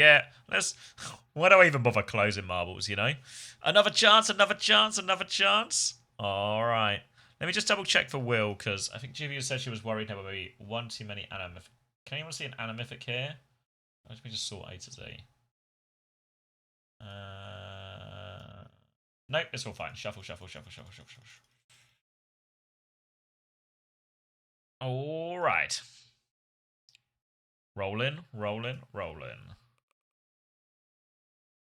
Yeah, let's... Why do I even bother closing marbles, you know? Another chance, another chance, another chance. All right. Let me just double check for Will, because I think Juvia said she was worried there would be one too many anamorphic. Can anyone see an anamorphic here? Let me just sort A to Z. Nope, it's all fine. Shuffle, shuffle, shuffle, shuffle, shuffle, shuffle. All right. Rolling, rolling, rolling.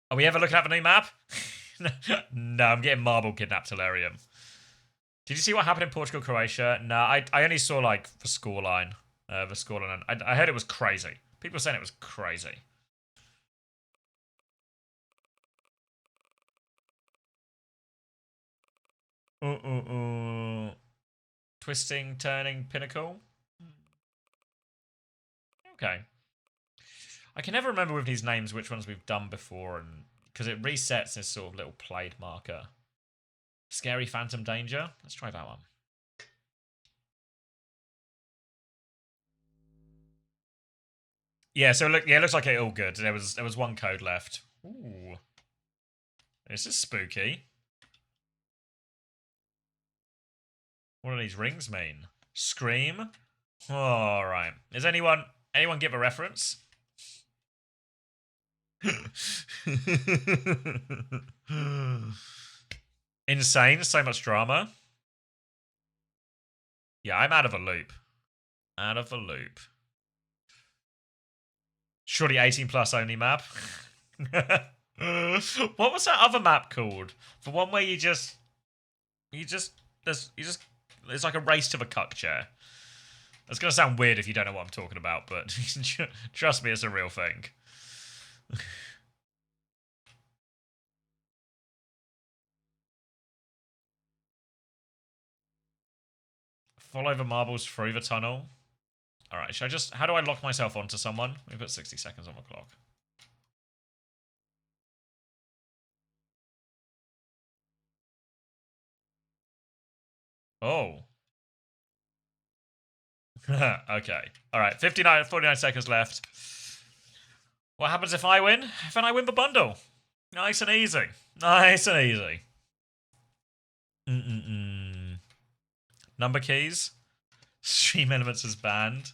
Are we ever looking at the new map? No, I'm getting marble kidnapped-tularium. Did you see what happened in Portugal, Croatia? No, I only saw, like, the scoreline. I heard it was crazy. People were saying it was crazy. Twisting, turning, pinnacle. Okay. I can never remember with these names which ones we've done before, and because it resets this sort of little played marker. Scary Phantom Danger. Let's try that one. Yeah, so look, yeah, it looks like it all good. There was one code left. Ooh. This is spooky. What do these rings mean? Scream? Alright. Is anyone give a reference? Insane, so much drama. Yeah, I'm out of a loop. Out of a loop. Surely 18 plus only map. What was that other map called? The one where it's like a race to the cuck chair. That's gonna sound weird if you don't know what I'm talking about, but trust me, it's a real thing. Follow the marbles through the tunnel. Alright, should I just... How do I lock myself onto someone? Let me put 60 seconds on the clock. Oh. Okay. Alright, 49 seconds left. What happens if I win? Then I win the bundle. Nice and easy. Nice and easy. Number keys. Stream elements is banned.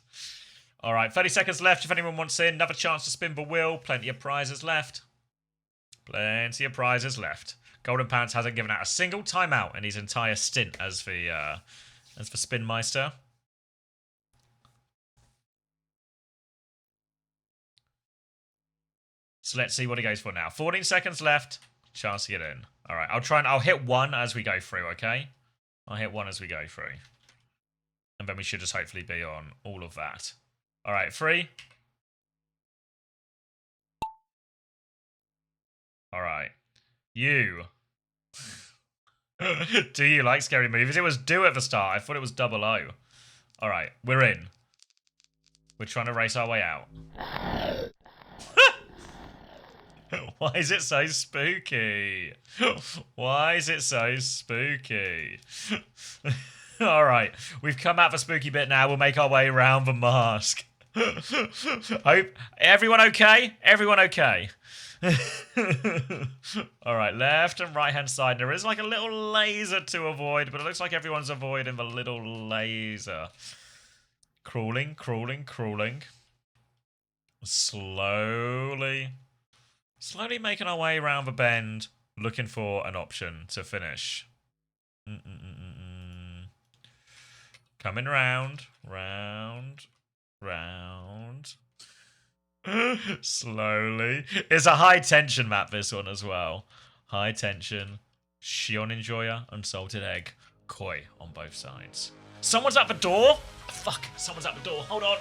Alright, 30 seconds left if anyone wants in. Another chance to spin the wheel. Plenty of prizes left. Plenty of prizes left. Golden Pants hasn't given out a single timeout in his entire stint as the Spin Meister. So let's see what he goes for now. 14 seconds left. Chance to get in. Alright, I'll hit one as we go through, okay? I'll hit one as we go through. And then we should just hopefully be on all of that. Alright, 3. Alright. You. Do you like scary movies? It was do at the start. I thought it was 00. Alright, we're in. We're trying to race our way out. Why is it so spooky? Why is it so spooky? Alright, we've come out for spooky bit now. We'll make our way around the mask. Hope everyone okay? Everyone okay? Alright, left and right hand side. There is like a little laser to avoid, but it looks like everyone's avoiding the little laser. Crawling, crawling, crawling. Slowly making our way around the bend, looking for an option to finish. Coming round. Slowly. It's a high tension map, this one as well. High tension. Shion Enjoyer, Unsalted Egg, Koi on both sides. Someone's at the door? Fuck, someone's at the door. Hold on.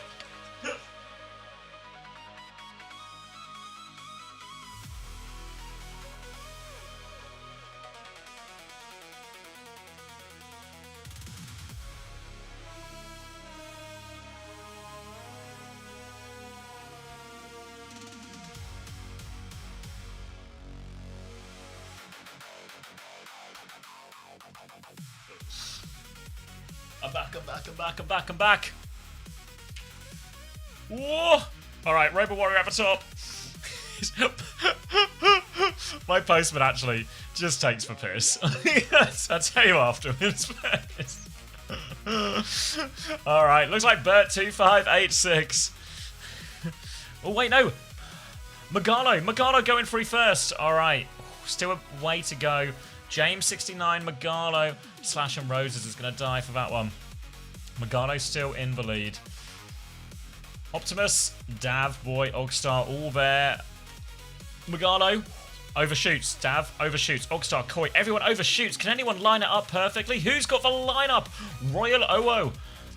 I'm back. Whoa! Alright, Robo Warrior at the top. My postman actually just takes for piss. I'll tell you afterwards. Alright, looks like Bert2586. Oh, wait, no. Magalo going free first. Alright, still a way to go. James69, Magalo, Slash and Roses is going to die for that one. Magalo's still in the lead. Optimus, Dav, Boy, Ogstar, all there. Magalo overshoots. Dav overshoots. Ogstar, Koi, everyone overshoots. Can anyone line it up perfectly? Who's got the lineup? Royal OO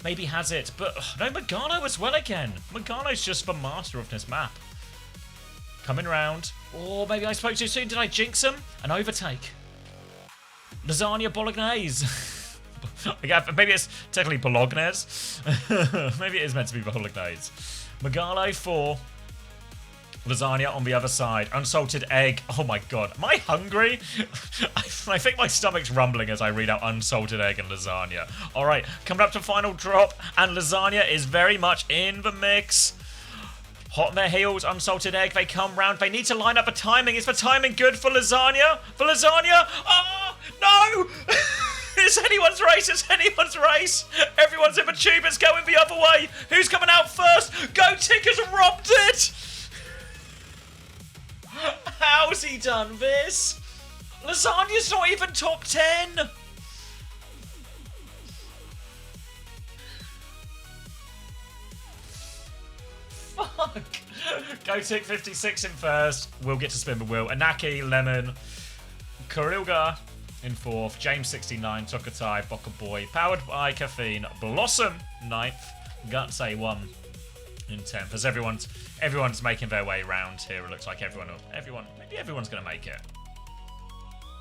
maybe has it, but no, Magalo as well again. Magalo's just the master of this map. Coming round. Oh, maybe I spoke too soon. Did I jinx him? An overtake. Lasagna Bolognese. Yeah, maybe it's technically Bolognese. Maybe it is meant to be Bolognese. Magalo for Lasagna on the other side. Unsalted egg. Oh my god. Am I hungry? I think my stomach's rumbling as I read out unsalted egg and lasagna. Alright, coming up to final drop, and lasagna is very much in the mix. Hot on their heels, unsalted egg. They come round. They need to line up the timing. Is the timing good for lasagna? For lasagna? Oh, no! It's anyone's race. It's anyone's race. Everyone's in the tube. It's going the other way. Who's coming out first? GoTick has robbed it. How's he done this? Lasagna's not even top 10. Fuck. GoTick 56 in first. We'll get to spin the wheel. Anaki, Lemon, Kurilga in fourth. James 69, Tokatai, Boca Boy, powered by Caffeine, Blossom 9th, Guts A1 in 10th. As everyone's making their way round here. It looks like maybe everyone's gonna make it.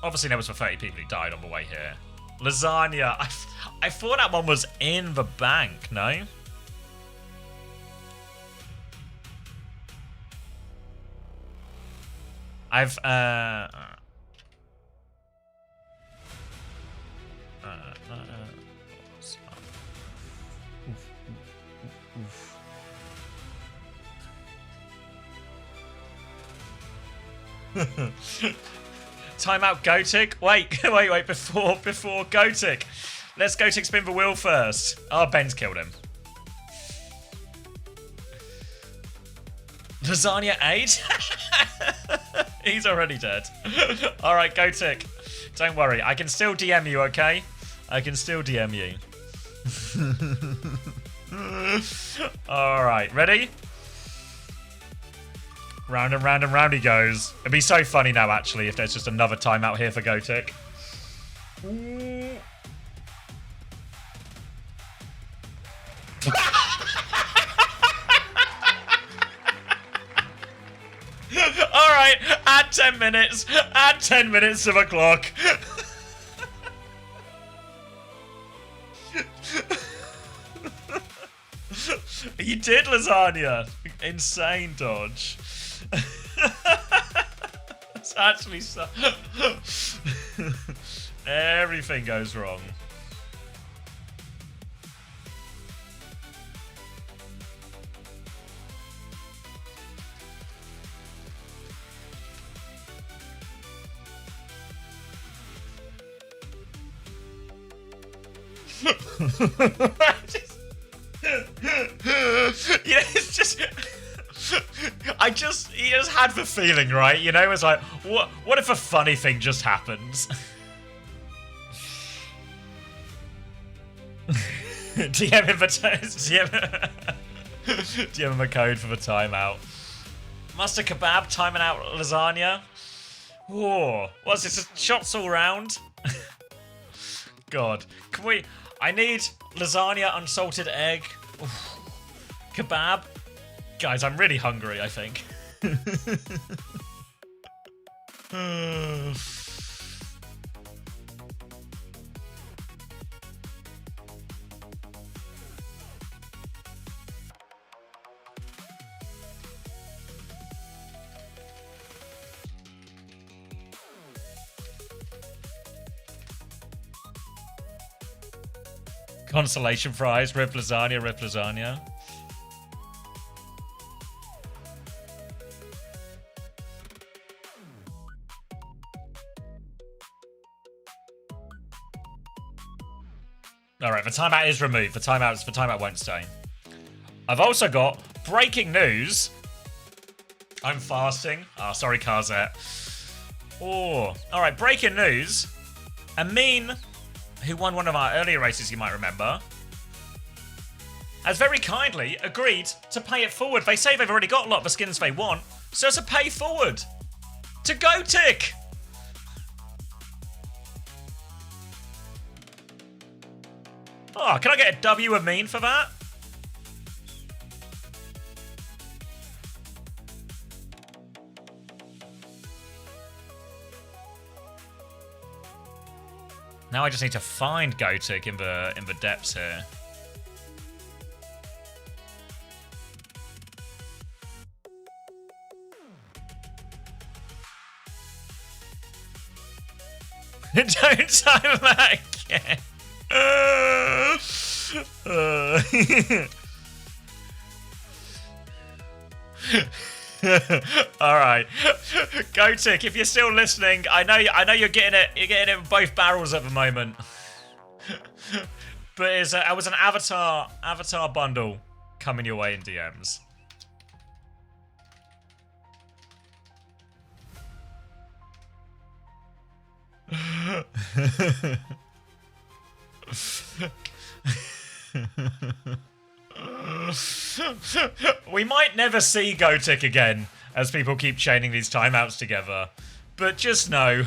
Obviously there was for 30 people who died on the way here. Lasagna. I thought that one was in the bank, no? Timeout GoTick. Wait, before GoTick. Let's GoTick spin the wheel first. Oh, Ben's killed him. Lasagna 8? He's already dead. Alright, GoTick. Don't worry, I can still DM you, okay? I can still DM you. Alright, ready? Round and round and round he goes. It'd be so funny now, actually, if there's just another timeout here for GoTick. Alright, add 10 minutes. Add 10 minutes to the clock. You did, Lasagna. Insane dodge. It's actually so... Everything goes wrong. Yeah, it's just... he just had the feeling, right? You know, it's like, what if a funny thing just happens? DM him DM him a code for the timeout. Mustard Kebab timing out Lasagna. Whoa, what's this? Shots all round? God, can we... I need lasagna, unsalted egg, oof. Kebab. Guys, I'm really hungry, I think. Consolation fries, rib lasagna. All right, the timeout is removed. The timeout won't stay. I've also got breaking news. I'm fasting. Oh, sorry, Karzet. Oh, all right, breaking news. Amin, who won one of our earlier races, you might remember, has very kindly agreed to pay it forward. They say they've already got a lot of the skins they want, so it's a pay forward to Gotik. Oh, can I get a W Amin for that? Now I just need to find Gotik in the depths here. Don't time that again. All right, Gotik, if you're still listening, I know you're getting it. You're getting it with both barrels at the moment. But it was an avatar bundle coming your way in DMs. We might never see Gotik again as people keep chaining these timeouts together, but just know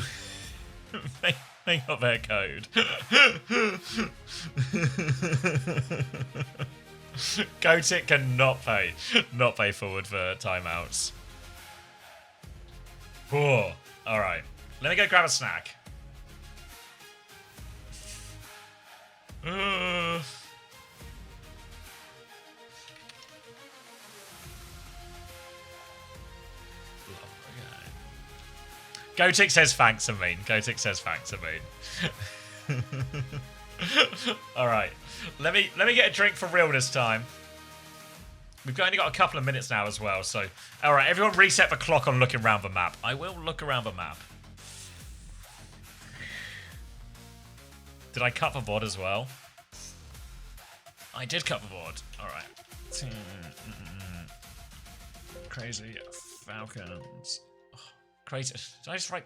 they got their code. Gotik cannot pay forward for timeouts. Oh, all right. Let me go grab a snack. Gotik says thanks, Amin. Gotik says thanks, Amin. All right, let me get a drink for real this time. We've only got a couple of minutes now as well, so all right, everyone reset the clock on looking around the map. I will look around the map. Did I cut the board as well? I did cut the board. All right. Crazy Falcons. Oh, crazy. Did I just write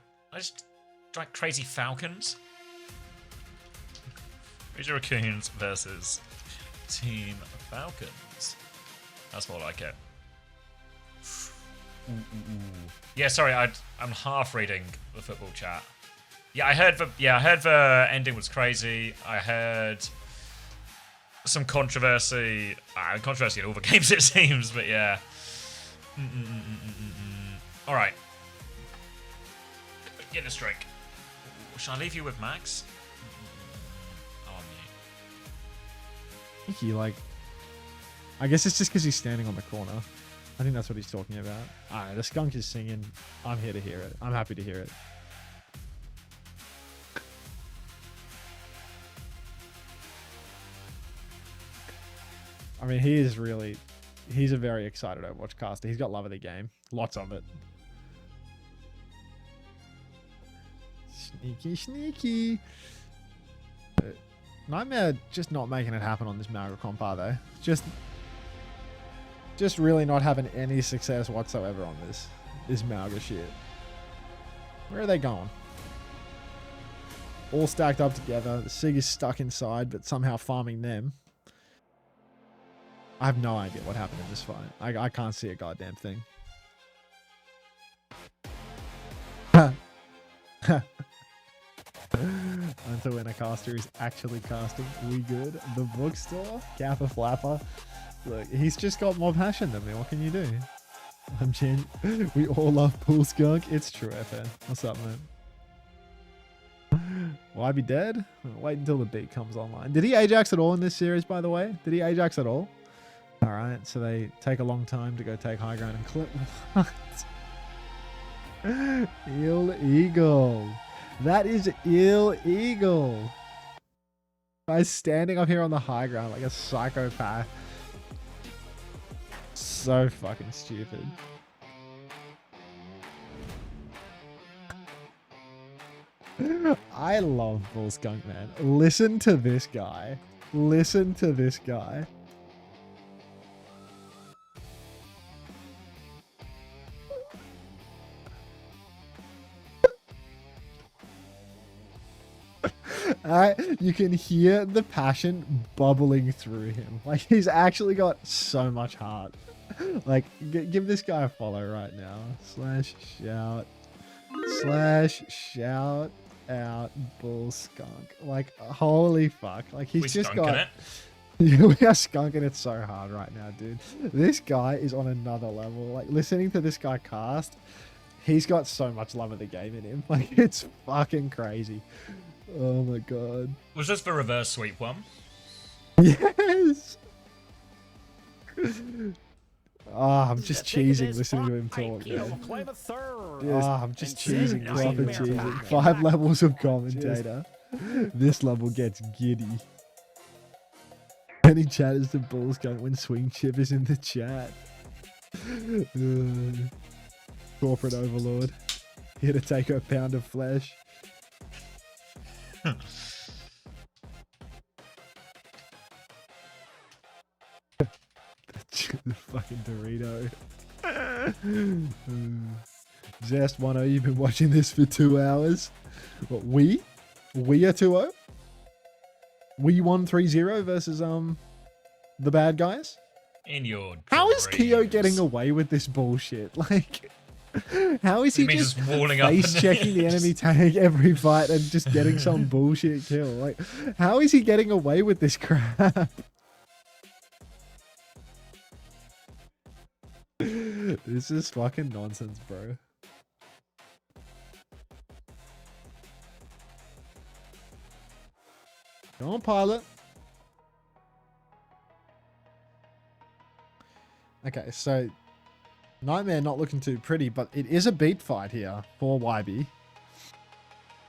Crazy Falcons? Crazy Raccoons versus Team Falcons. That's more like it. Yeah, sorry, I'm half reading the football chat. Yeah, I heard the ending was crazy. I heard some controversy. Controversy in all the games, it seems, but yeah. All right. Get this drink. Shall I leave you with Max? Oh, I'm you like. I guess it's just because he's standing on the corner. I think that's what he's talking about. Alright, the skunk is singing. I'm here to hear it. I'm happy to hear it. I mean, he's a very excited Overwatch caster. He's got love of the game. Lots of it. Sneaky, sneaky. But Nightmare just not making it happen on this Malga comp, are they? Just really not having any success whatsoever on this Malga shit. Where are they going? All stacked up together. The Sig is stuck inside, but somehow farming them. I have no idea what happened in this fight. I can't see a goddamn thing. Until when a caster is actually casting, we good. The bookstore, Kappa Flapper. Look, he's just got more passion than me. What can you do? We all love Pool Skunk. It's true, FN. What's up, man? Will I be dead? Wait until the beat comes online. Did he Ajax at all in this series, by the way? Did he Ajax at all? Alright, so they take a long time to go take high ground and clip. What? Illegal. That is illegal. Guy's standing up here on the high ground like a psychopath. So fucking stupid. I love Bull Skunk, man. Listen to this guy. Listen to this guy. You can hear the passion bubbling through him. Like, he's actually got so much heart. Like, give this guy a follow right now. /shout out bull skunk. Like, holy fuck. Like, he's just got it. We are skunking it so hard right now, dude. This guy is on another level. Like, listening to this guy cast, he's got so much love of the game in him. Like, it's fucking crazy. Oh my god. Was this the reverse sweep one? Yes! I'm just cheesing listening to him talk. I'm just cheesing, proper cheesing. 5 levels of commentator. This level gets giddy. Any chatters to Bulls going when Swing Chip is in the chat. Corporate overlord. Here to take a pound of flesh. The fucking Dorito. Zest 1-0, you've been watching this for 2 hours. What, we are 2-0? We won 3-0 versus the bad guys? In your How is Keo getting away with this bullshit? Like, how is he just walling up face checking the enemy tank every fight and just getting some bullshit kill? Like, how is he getting away with this crap? This is fucking nonsense, bro. Come on, pilot. Okay, so Nightmare not looking too pretty, but it is a beat fight here for YB.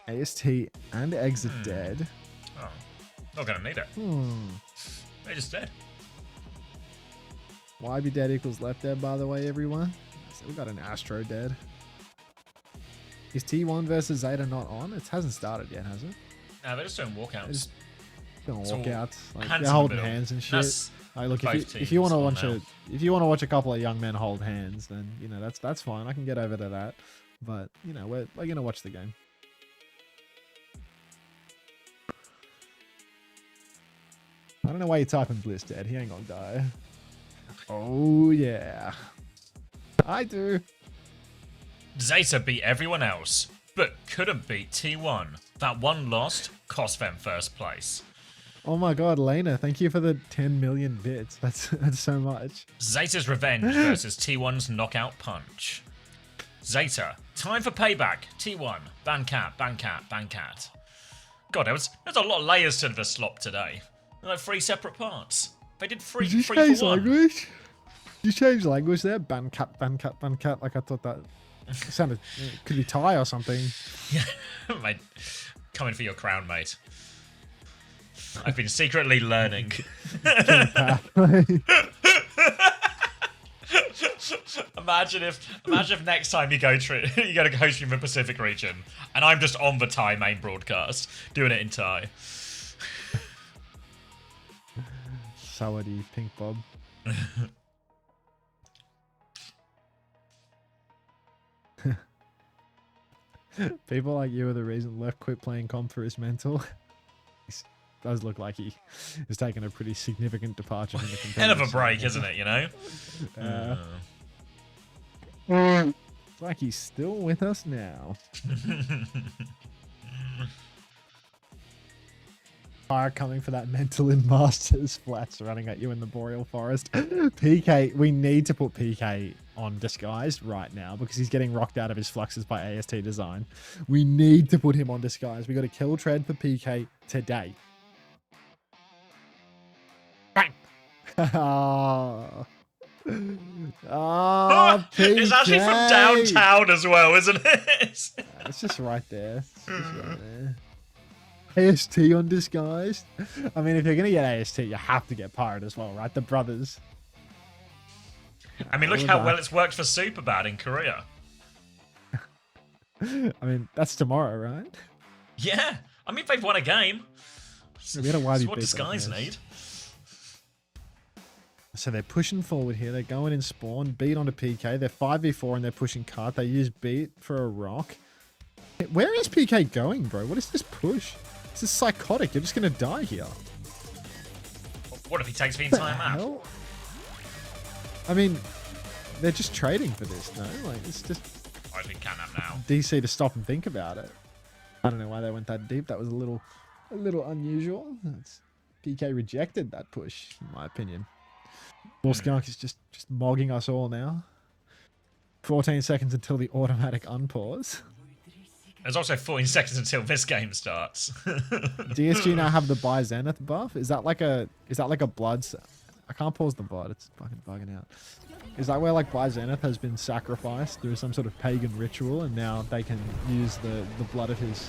AST and Eggs are dead. Oh, not gonna need it. They're just dead. YB dead equals left dead, by the way, everyone. So we got an Astro dead. Is T1 versus Zeta not on? It hasn't started yet, has it? No, they're just doing walkouts. Doing walkouts. Like, hands they're in the holding middle. hands and shit. That's Look, both if you want to teams watch on if you want to watch a couple of young men hold hands, then you know that's fine. I can get over to that. But you know we're gonna watch the game. I don't know why you're typing Bliss dead. He ain't gonna die. Oh yeah, I do. Zeta beat everyone else, but couldn't beat T1. That one lost cost them first place. Oh my god, Lena, thank you for the 10 million bits. That's so much. Zeta's revenge versus T1's knockout punch. Zeta, time for payback. T1, ban cat, ban cat, ban cat. God, there's a lot of layers to the slop today. Like 3 separate parts. They did three Did you for change one. language? You changed language there? Ban cat, ban cat, ban cat. Like I thought that sounded, could be Thai or something. Yeah, mate, coming for your crown, mate. I've been secretly learning. Imagine if next time you go to go stream the Pacific region, and I'm just on the Thai main broadcast doing it in Thai. Sawadee, Pink Bob. People like you are the reason Left quit playing comp for his mental. Does look like he is taking a pretty significant departure from the competitive Hell of a scene. break, isn't it, you know? It's like he's still with us now. Fire coming for that mental in Masters. Flats running at you in the Boreal Forest. PK, we need to put PK on Disguised right now because he's getting rocked out of his fluxes by AST Design. We need to put him on Disguised. We got to kill Tread for PK today. Bang! PK. It's actually from downtown as well, isn't it? It's just right there. It's just right there. AST on Disguised. I mean, if you're going to get AST, you have to get Pirate as well, right? The brothers. I mean, look how well it's worked for Superbad in Korea. I mean, that's tomorrow, right? Yeah. I mean, they've won a game. We had a That's YB what beat, disguise but, need. So they're pushing forward here. They're going in spawn. Beat onto PK. They're 5v4 and they're pushing cart. They use beat for a rock. Where is PK going, bro? What is this push? This is psychotic. You're just going to die here. What if he takes the entire map? Hell? I mean, they're just trading for this, no? Like, it's just I think can have now. DC to stop and think about it. I don't know why they went that deep. That was a little unusual. PK rejected that push, in my opinion. Bull Skunk is just mogging us all now. 14 seconds until the automatic unpause. There's also 14 seconds until this game starts. DSG now have the buy Zenith buff. Is that like a blood? I can't pause the bot. It's fucking bugging out. Is that where like buy Zenith has been sacrificed through some sort of pagan ritual, and now they can use the blood of his,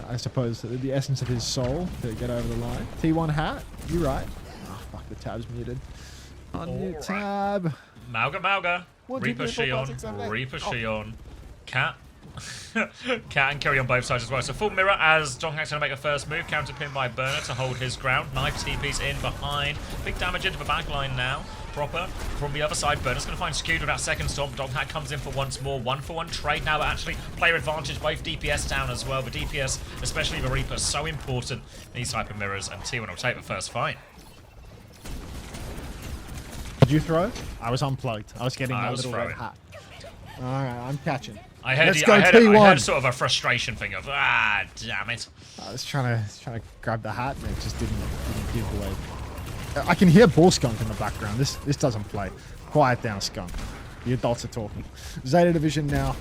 I suppose the essence of his soul to get over the line. T1 hat. You right? Oh fuck, the tab's muted. Unmute tab. Mauga. Reaper Shion. Cat. Cat and Curry on both sides as well. So full mirror as Donghack's going to make a first move. Counter pin by Burner to hold his ground. Knife TP's in behind. Big damage into the back line now. Proper from the other side. Burner's going to find Skewed with that second stomp. Donghack comes in for once more. 1-for-1 trade now, but actually player advantage. Both DPS down as well. But DPS, especially the Reaper, so important in these type of mirrors. And T1 will take the first fight. Did you throw? I was unplugged. I was getting that little throwing. red hat. Alright, I'm catching. I heard, Let's go I T1. heard sort of a frustration thing of, damn it. I was trying to grab the hat and it just didn't give away. I can hear Bull Skunk in the background. This doesn't play. Quiet down, Skunk. The adults are talking. Zeta Division now.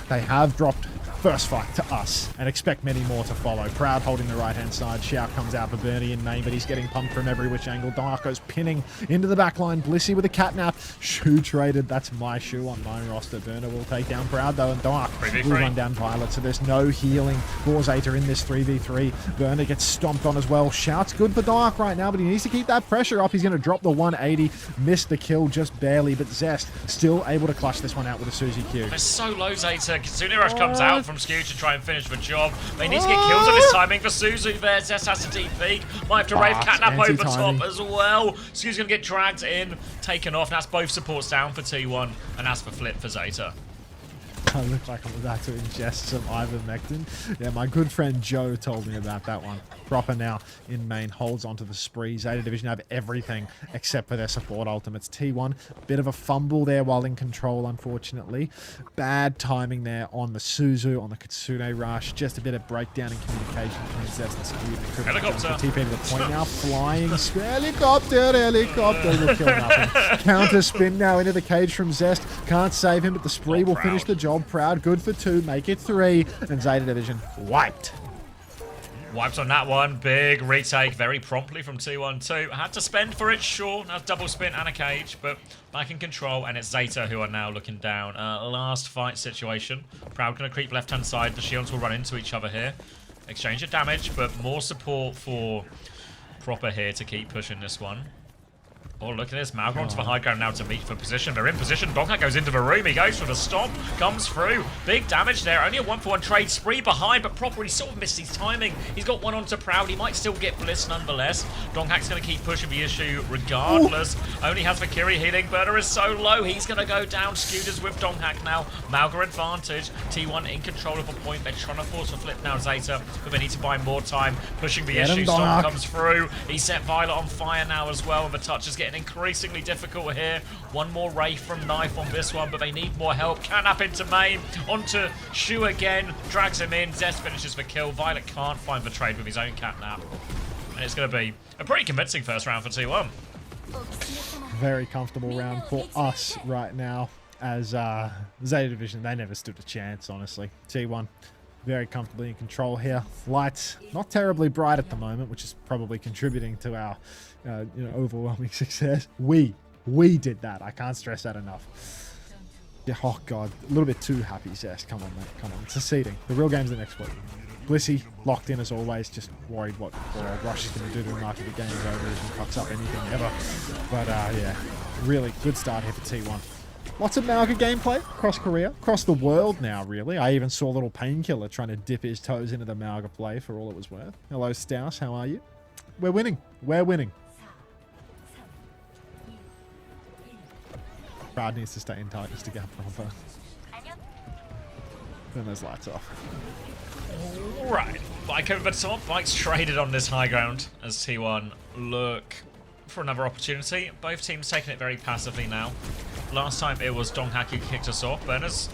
They have dropped first fight to us and expect many more to follow. Proud holding the right hand side. Shout comes out for Bernie in main, but he's getting pumped from every which angle. Darko's pinning into the back line. Blissey with a catnap. Shoe traded. That's my shoe on my roster. Burner will take down Proud though, and Dark will run down Violet, so there's no healing for Zeta in this 3v3. Burner gets stomped on as well. Shout's good for Dark right now, but he needs to keep that pressure up. He's going to drop the 180. Missed the kill just barely, but Zest still able to clutch this one out with a Suzy Q. They're so low, Zeta. Kitsune Rush comes out from Skew to try and finish the job. They need to get kills on this timing for Suzu there. Zest has to DP. Might have to rave catnap over top as well. Skew's going to get dragged in, taken off. That's both supports down for T1, and that's for flip for Zeta. I look like I'm about to ingest some ivermectin. Yeah, my good friend Joe told me about that one. Proper now in main, holds onto the spree. Zeta Division have everything except for their support ultimates. T1, bit of a fumble there while in control, unfortunately. Bad timing there on the Suzu, on the Kitsune Rush. Just a bit of breakdown in communication between Zest and Skew. Helicopter. TP to the point now, flying. Helicopter will kill nothing. Counter spin now into the cage from Zest. Can't save him, but the spree will finish the job. Proud, good for 2, make it 3, and Zeta Division wiped. Wiped on that one. Big retake very promptly from T1-2. Had to spend for it, sure. Now double spin and a cage, but back in control, and it's Zeta who are now looking down. Last fight situation. Proud going to creep left-hand side. The Shions will run into each other here. Exchange of damage, but more support for Proper here to keep pushing this one. Oh, look at this. Malgor onto the high ground now to meet for position. They're in position. Donghack goes into the room. He goes for the stomp. Comes through. Big damage there. Only a 1-for-1 trade. Spree behind, but Proper, he sort of missed his timing. He's got one onto Proud. He might still get Bliss nonetheless. Donghack's going to keep pushing the issue regardless. Ooh. Only has Valkyrie healing. Burner is so low. He's going to go down. Scooters with Donghack now. Malgor advantage. T1 in control of a point. They're trying to force a flip now, Zeta, but they need to buy more time. Pushing the issue. Stomp comes through. He set Violet on fire now as well, and the touch is getting increasingly difficult here. One more Wraith from Knife on this one, but they need more help. Catnap into main, onto Shu again, drags him in. Zest finishes the kill. Violet can't find the trade with his own Catnap. And it's going to be a pretty convincing first round for T1. Very comfortable round for us right now as Zeta Division. They never stood a chance, honestly. T1 very comfortably in control here. Lights not terribly bright at the moment, which is probably contributing to our overwhelming success. We did that. I can't stress that enough. Yeah, oh god, a little bit too happy, Zest. Come on, mate. Come on. It's a seeding. The real game's the next week. Blissey locked in as always, just worried what Rush is going to do to him after the game's over if he fucks up anything ever. But yeah, really good start here for T1. Lots of Malga gameplay across Korea, across the world now, really. I even saw little Painkiller trying to dip his toes into the Malga play for all it was worth. Hello, Stouse. How are you? We're winning. We're winning. Brad needs to stay in tight just to get proper. Then those lights off. Alright, bike over the top. Bike's traded on this high ground as T1 look for another opportunity. Both teams taking it very passively now. Last time it was Donghak who kicked us off. Burner's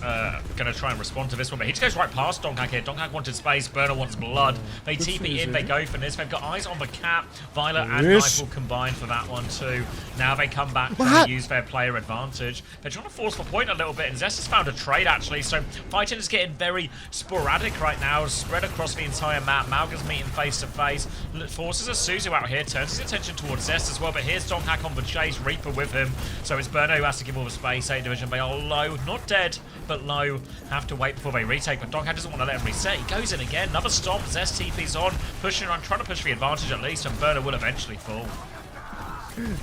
going to try and respond to this one, but he just goes right past Donghak here. Donghak wanted space, Burner wants blood. They TP in, they go for this. They've got eyes on the cap. Violet and Knife will combine for that one too. Now they come back and use their player advantage. They're trying to force the point a little bit, and Zest has found a trade actually, so fighting is getting very sporadic right now, spread across the entire map. Malga's meeting face to face. Forces a Suzu out here, turns his attention towards Zest as well, but here's Donghak on the chase, Reaper with him, so it's Burner who has to give all the space. 8 Division, they are low, not dead, but low. Have to wait before they retake, but Donghak doesn't want to let him reset. He goes in again, another stomp. Zest TP's on, pushing on, trying to push the advantage at least, and Burner will eventually fall.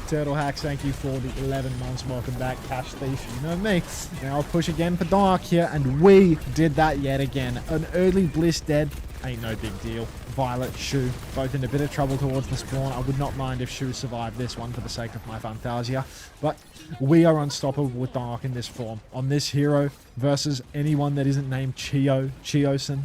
Turtle Hacks, thank you for the 11 months. Welcome back, Cash Thief. You know me. Now I'll push again for Dark here, and we did that yet again. An early Bliss dead. Ain't no big deal. Violet, Shu, both in a bit of trouble towards the spawn. I would not mind if Shu survived this one for the sake of my Fantasia. But we are unstoppable with Dark in this form. On this hero versus anyone that isn't named Chiosen,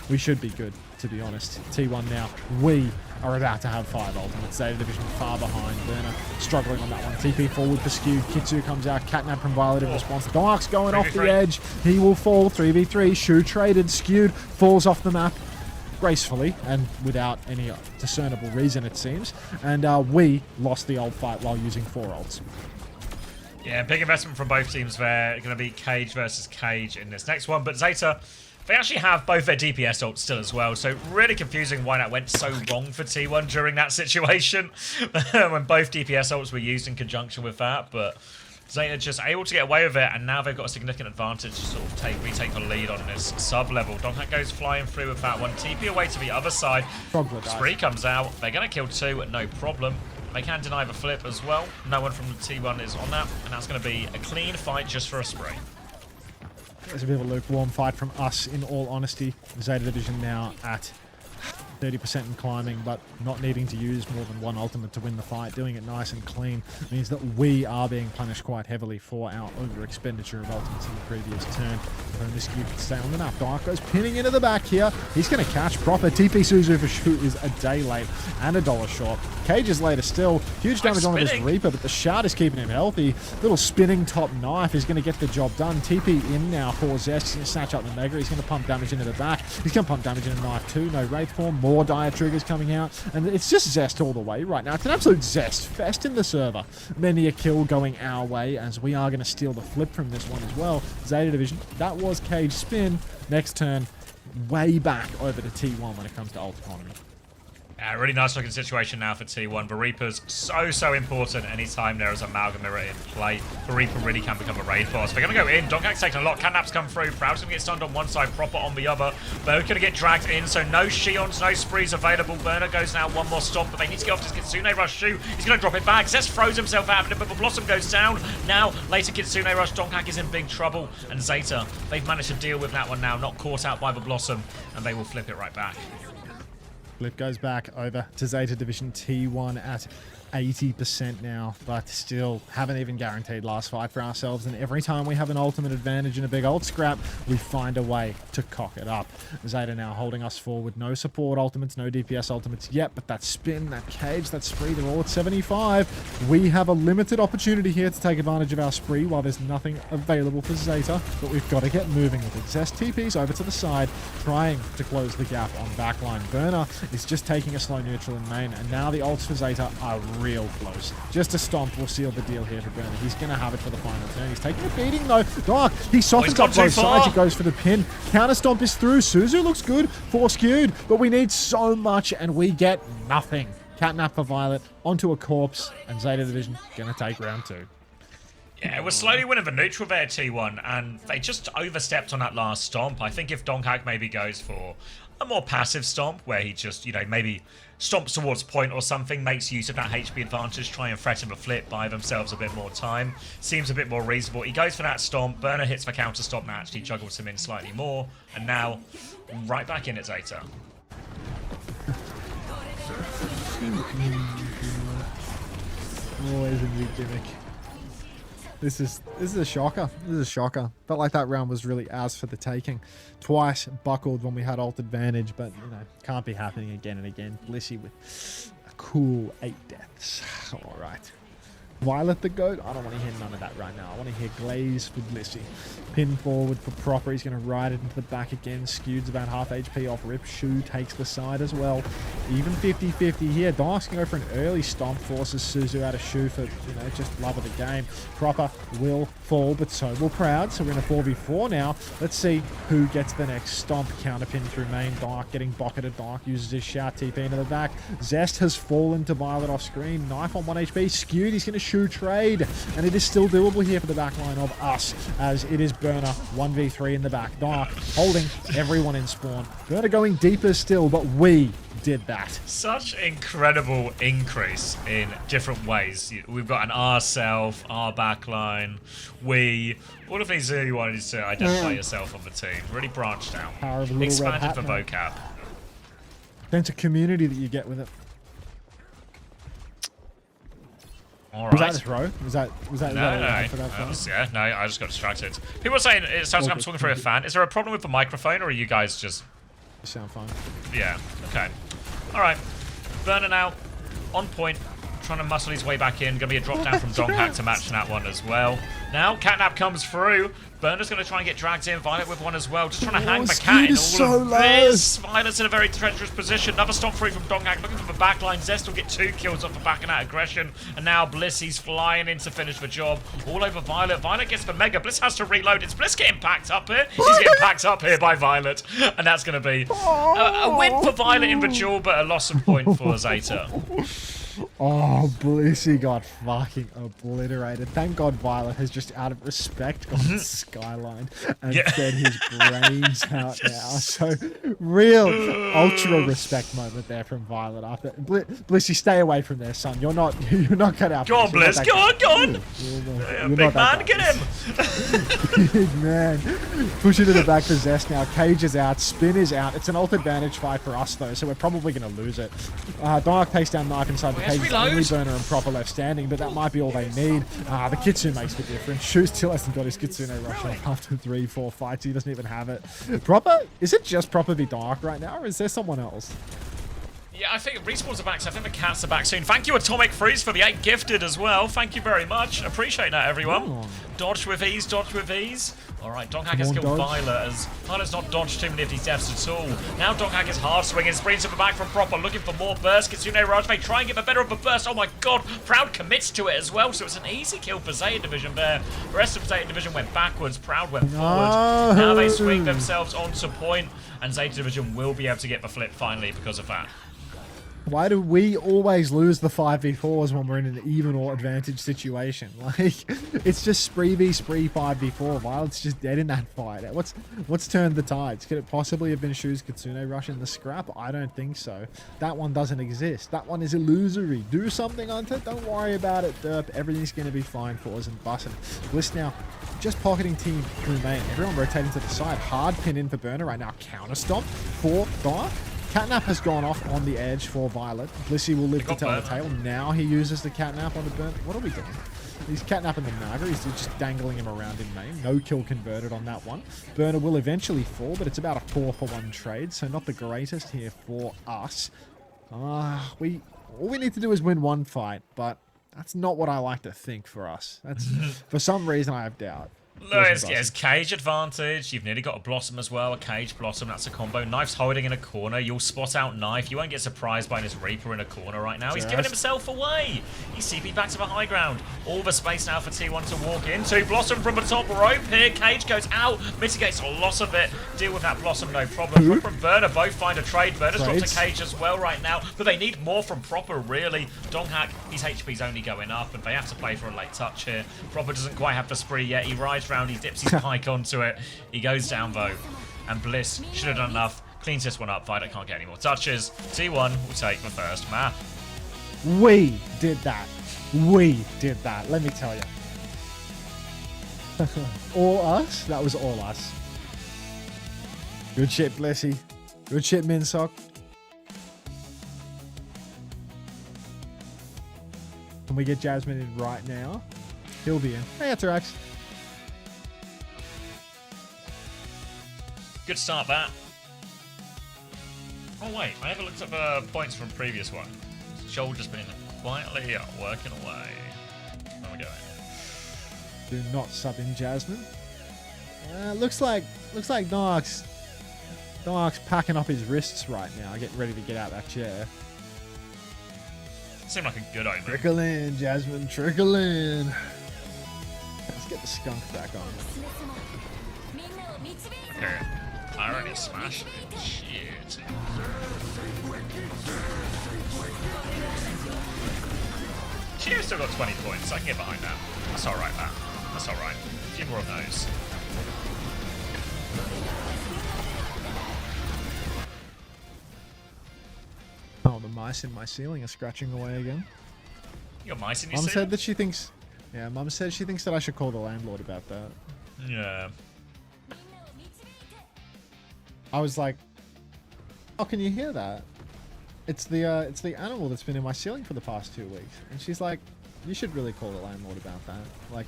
we should be good, to be honest. T1 now. We are about to have 5 ultimates. Zeta Division far behind. Burner struggling on that one. TP forward for Skew. Kitsu comes out. Catnap from Violet in response. Dark's going off the edge. He will fall. 3v3. Shu traded. Skewed. Falls off the map gracefully and without any discernible reason, it seems. And we lost the old fight while using 4 ults. Yeah, big investment from both teams there. Going to be Cage versus Cage in this next one. But Zeta, they actually have both their DPS ults still as well. So really confusing why that went so wrong for T1 during that situation. When both DPS ults were used in conjunction with that. But Zeta just able to get away with it, and now they've got a significant advantage to sort of retake the lead on this sub-level. Donghak goes flying through with that one. TP away to the other side. Spree comes out. They're going to kill 2, no problem. They can deny the flip as well. No one from the T1 is on that, and that's going to be a clean fight just for a Spree. There's a bit of a lukewarm fight from us, in all honesty. Zeta Division now at 30% in climbing, but not needing to use more than 1 ultimate to win the fight. Doing it nice and clean means that we are being punished quite heavily for our over-expenditure of ultimates in the previous turn. This Skew can stay on the map. Dark goes pinning into the back here. He's going to catch proper. TP Suzu for Shu is a day late and $1 short. Cage is later still. Huge damage on this Reaper, but the shout is keeping him healthy. Little spinning top knife is going to get the job done. TP in now for Zest. He's going to snatch up the Mega. He's going to pump damage into the back. He's going to pump damage into Knife too. No Wraith form. More dire triggers coming out, and it's just Zest all the way right now. It's an absolute Zest fest in the server. Many a kill going our way, as we are going to steal the flip from this one as well. Zeta Division, that was Cage spin. Next turn, way back over to T1 when it comes to ult economy. Yeah, really nice looking situation now for T1. The Reaper's so important anytime there is a Malga mirror in play. The Reaper really can become a raid boss. They're going to go in. Donghak's taking a lot. Catnap's come through. Proud's going to get stunned on one side, Proper on the other. Both going to get dragged in, so no Shions, no Sprees available. Burner goes now one more stop, but they need to get off this Kitsune Rush too. He's going to drop it back. Zest throws himself out of it, but the Blossom goes down. Now, later Kitsune Rush. Donghak is in big trouble, and Zeta, they've managed to deal with that one now, not caught out by the Blossom, and they will flip it right back. Flip goes back over to Zeta Division. T1 at 80% now, but still haven't even guaranteed last fight for ourselves. And every time we have an ultimate advantage in a big ult scrap, we find a way to cock it up. Zeta now holding us forward. No support ultimates, no DPS ultimates yet, but that spin, that Cage, that Spree, they're all at 75. We have a limited opportunity here to take advantage of our Spree while there's nothing available for Zeta, but we've got to get moving with it. Zest TP's over to the side, trying to close the gap on backline. Burner is just taking a slow neutral in main, and now the ults for Zeta are real close. Just a stomp will seal the deal here for Burner. He's going to have it for the final turn. He's taking a beating though. Dark, he softens up both sides. He goes for the pin. Counter stomp is through. Suzu looks good. 4 skewed, but we need so much and we get nothing. Catnap for Violet onto a corpse, and Zeta Division going to take round 2. Yeah, we're slowly winning the neutral there, T1, and they just overstepped on that last stomp. I think if Donghak maybe goes for a more passive stomp where he just, you know, maybe stomps towards point or something, makes use of that HP advantage, try and threaten a flip, buy themselves a bit more time. Seems a bit more reasonable. He goes for that stomp, Burner hits for counter stomp, that actually juggles him in slightly more, and now right back in at Zeta. Always a new gimmick. This is a shocker. This is a shocker. Felt like that round was really ours for the taking. Twice buckled when we had ult advantage, but you know, can't be happening again and again. Blissey with a cool 8 deaths. All right. Violet the GOAT? I don't want to hear none of that right now. I want to hear Glaze for Blissey. Pin forward for Proper. He's going to ride it into the back again. Skewed's about half HP off rip. Shu takes the side as well. Even 50-50 here. Dark's going to go for an early stomp. Forces Suzu out of Shu for, you know, just love of the game. Proper will fall, but so will Proud. So we're in a 4v4 now. Let's see who gets the next stomp. Counterpin through main. Dark getting bocketed. Dark uses his shout TP into the back. Zest has fallen to Violet off screen. Knife on 1 HP. Skewed. He's going to Shu trade, and it is still doable here for the back line of us, as it is Burner 1v3 in the back. Dark holding everyone in spawn. Burner going deeper still, but we did that. Such incredible increase in different ways. We've got an ourself, our backline, we. All of these you wanted to identify yourself on the team. Really branched out. Power of a little Expanded red the hat, vocab. Sense of community that you get with it. All Was right. that a throw? Was that No, for that throw? yeah, no, I just got distracted. People are saying it sounds like I'm talking through a fan. Is there a problem with the microphone, or are you guys just... You sound fine. Yeah, okay. All right. Burner now, on point, trying to muscle his way back in. Going to be a drop down from Donghack to match that one as well. Now, Catnap comes through. Burner's going to try and get dragged in. Violet with one as well. Just trying to hang the cat in all of this. Violet's in a very treacherous position. Another stomp free from Donghack. Looking for the backline. Zest will get 2 kills off the back of that aggression. And now Bliss, he's flying in to finish the job. All over Violet. Violet gets the Mega. Bliss has to reload. It's Bliss getting packed up here. He's getting packed up here by Violet. And that's going to be a win for Violet in the duel, but a loss of point for Zeta. Oh, Blissey got fucking obliterated. Thank God Violet has just out of respect gone Skyline and fed his brains out now. So, real ultra respect moment there from Violet after. Blissey, stay away from there, son. You're not cut out. Go on, Bliss. Go on. Big man, get him. Big man. Push it to the back for Zest now. Cage is out. Spin is out. It's an ult advantage fight for us, though, so we're probably going to lose it. Dark takes down Knife inside the cage. Only Burner and Proper left standing, but that might be all they need. The Kitsune makes the difference. Shu still hasn't got his Kitsune rush after 3-4 fights. He doesn't even have it. Proper? Is it just Proper be Dark right now, or is there someone else? Yeah, I think Respawns are back, so I think the cats are back soon. Thank you, Atomic Freeze, for the 8 gifted as well. Thank you very much. Appreciate that, everyone. Dodge with ease, dodge with ease. Alright, Donghack has killed Violet, as Violet's not dodged too many of these deaths at all. Now Donghack is hard swinging, springs to the back from Proper, looking for more burst. Kitsune Raj may try and get the better of the burst. Oh my god, Proud commits to it as well, so it's an easy kill for Zeta Division there. The rest of Zeta Division went backwards, Proud went forward. Now they swing themselves onto point, and Zeta Division will be able to get the flip finally because of that. Why do we always lose the 5v4s when we're in an even or advantage situation? Like, it's just spree v spree 5v4. Violet's just dead in that fight. What's turned the tides? Could it possibly have been Shu's Kitsune rush in the scrap? I don't think so. That one doesn't exist. That one is illusory. Do something, Unter. Don't worry about it, Derp. Everything's going to be fine for us and Bussin. Bliss now just pocketing team through main. Everyone rotating to the side. Hard pin in for Burner right now. Counter stomp for Dark. Catnap has gone off on the edge for Violet. Blissey will live to tell the tale. Now he uses the Catnap on the burn. What are we doing? He's catnapping the Naga. He's just dangling him around in main. No kill converted on that one. Burner will eventually fall, but it's about a 4-for-1 trade, so not the greatest here for us. All we need to do is win one fight, but that's not what I like to think for us. That's for some reason I have doubt. It's Cage advantage. You've nearly got a Blossom as well. A Cage, Blossom, that's a combo. Knife's holding in a corner. You'll spot out Knife. You won't get surprised by his Reaper in a corner right now. He's giving himself away. He's CP back to the high ground. All the space now for T1 to walk into. Blossom from the top rope here. Cage goes out. Mitigates a loss of it. Deal with that Blossom, no problem. Proper and Burner both find a trade. Burner's dropped a Cage as well right now. But they need more from Proper, really. Donghack, his HP's only going up, and they have to play for a late touch here. Proper doesn't quite have the spree yet. He rides round, he dips his pike onto it. He goes down though. And Bliss should have done enough. Cleans this one up. Fighter can't get any more touches. T1 will take the first map. We did that. We did that. Let me tell you. All us? That was all us. Good shit, Blessy. Good shit, Minsock. Can we get Jasmine in right now? He'll be in. Hey, Atarax. Good start, that. Oh, wait. I haven't looked up points from previous one. Shoulder's been quietly working away. Where are we going? Do not sub in Jasmine. Looks like Noak's packing up his wrists right now, getting ready to get out that chair. Seemed like a good omen. Trickle in, Jasmine, trickle in. Let's get the skunk back on. Okay. I already smashed it. Shit. She's still got 20 points. I can get behind that. That's alright, man. That's alright. A few more of those. Oh, the mice in my ceiling are scratching away again. You got mice in your Mum ceiling? said that she thinks... Yeah, Mum said she thinks that I should call the landlord about that. Yeah. I was like, "Oh, can you hear that? It's the animal that's been in my ceiling for the past 2 weeks." And she's like, "You should really call the landlord about that. Like,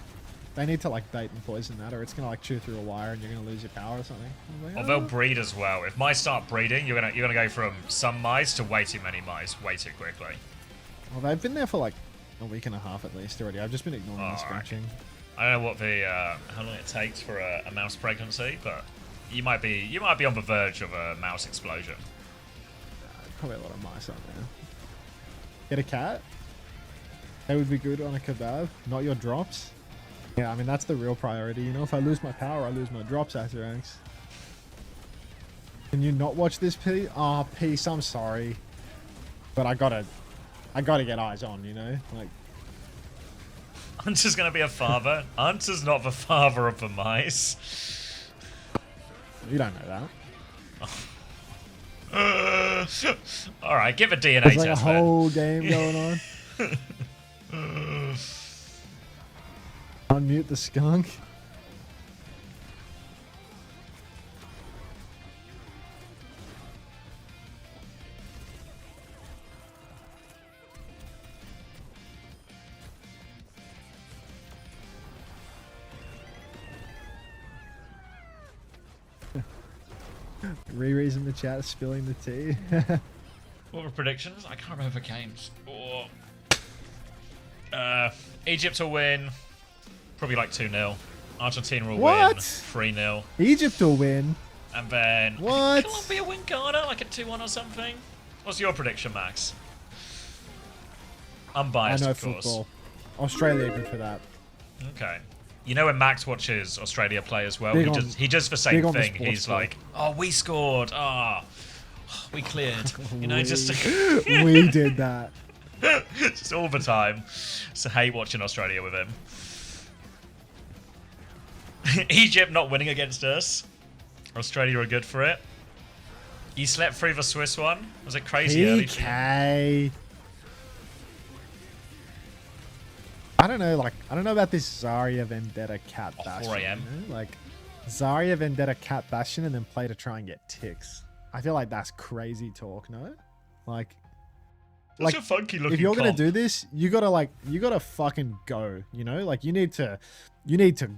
they need to like bait and poison that, or it's gonna like chew through a wire and you're gonna lose your power or something." I was like, Or they'll breed as well. If mice start breeding, you're gonna go from some mice to way too many mice way too quickly. Well, they've been there for like a week and a half at least already. I've just been ignoring the scratching. I don't know what the how long it takes for a mouse pregnancy, but you might be on the verge of a mouse explosion. Probably a lot of mice out there. Get a cat? They would be good on a kebab, not your drops. Yeah, I mean, that's the real priority. You know, if I lose my power, I lose my drops, Atarax. Can you not watch this, P? Oh, Peace, I'm sorry. But I gotta get eyes on, you know? Like, Hunter's gonna be a father. Hunter's not the father of the mice. you don't know that. Alright, give a DNA There's like a test whole game going on. Unmute the skunk. Riri's in the chat spilling the tea. What were predictions? I can't remember games. Egypt will win. Probably like 2-0. Argentina will win 3-0. Egypt will win. And then What? Colombia win Ghana like a 2-1 or something. What's your prediction, Max? Unbiased, I know of course. football. Australia good for that. Okay. You know when Max watches Australia play as well, Big he does the same on the thing. sports He's ball. like, "Oh, we scored. Ah, we cleared." You know, just we did that. just all the time. So hate watching Australia with him. Egypt not winning against us. Australia are good for it. You slept through the Swiss one? Was it crazy early for you? PK. I don't know about this Zarya Vendetta Cat Bastion. 4 AM? You know? Like, Zarya Vendetta Cat Bastion and then play to try and get ticks. I feel like that's crazy talk, no? Like, That's a funky looking if you're gonna comp. do this, you gotta fucking go. You know, like you need to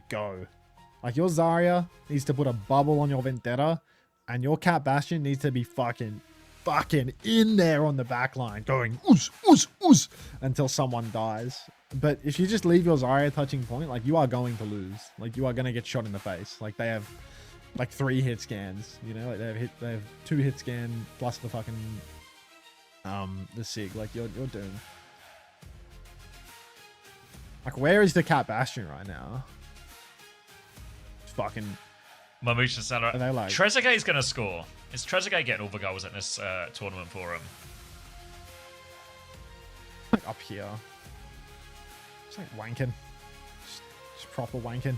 go. Like your Zarya needs to put a bubble on your Vendetta, and your Cat Bastion needs to be fucking in there on the back line, going oos oos oos until someone dies. But if you just leave your Zarya touching point, like you are going to lose. Like you are gonna get shot in the face. Like they have like 3 hit scans. You know, like they have 2 hit scan plus the fucking the sig. Like you're doomed. Like where is the Cat Bastion right now? It's fucking. Mamouche Salah. Are they like- Trezeguet's going to score. Is Trezeguet getting all the goals in this tournament for him? Like up here. It's like wanking. Just proper wanking.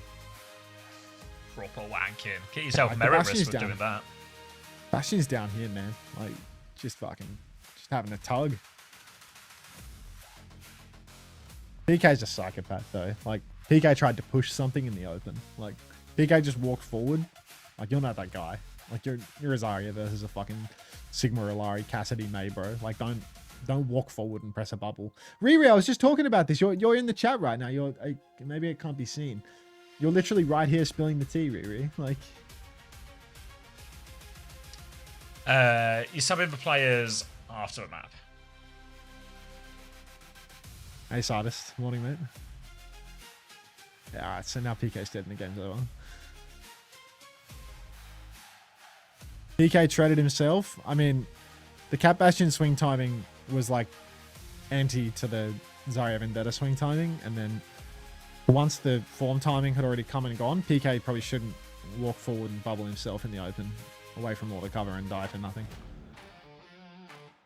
Proper wanking. Get yourself Like, merit Bastion's risk for down. doing that. Bastion's down here, man. Like, just having a tug. PK's a psychopath, though. Like, PK tried to push something in the open. Like, PK just walked forward. Like, you're not that guy. Like, you're Azaria versus a fucking Sigma Ilari Cassidy May, bro. Like, don't walk forward and press a bubble. Riri, I was just talking about this. You're in the chat right now. Maybe it can't be seen. You're literally right here spilling the tea, Riri. Like, you sub in for players after a map. hey, Sardist. Morning, mate. Yeah, alright, so now PK's dead and the game's over. PK traded himself. I mean, the Cat Bastion swing timing was like anti to the Zarya Vendetta swing timing, and then once the form timing had already come and gone, PK probably shouldn't walk forward and bubble himself in the open, away from all the cover and die for nothing.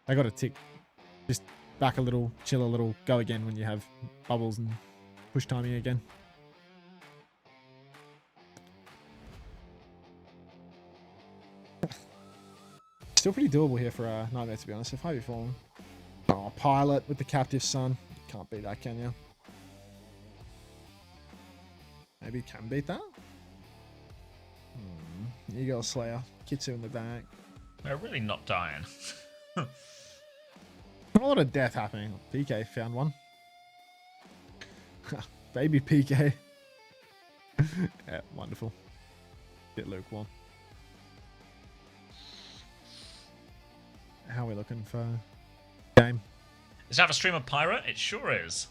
I got a tick. Just back a little, chill a little, go again when you have bubbles and push timing again. Still pretty doable here for Nightmare, to be honest. If I be falling. Oh, Pilot with the Captive Sun. Can't beat that, can you? Maybe can beat that? Eagle Slayer. Kitsu in the back. They're really not dying. A lot of death happening. PK found one. Baby PK. Yeah, wonderful. Bit lukewarm. How are we looking for game? Is that a stream of Pirate? It sure is.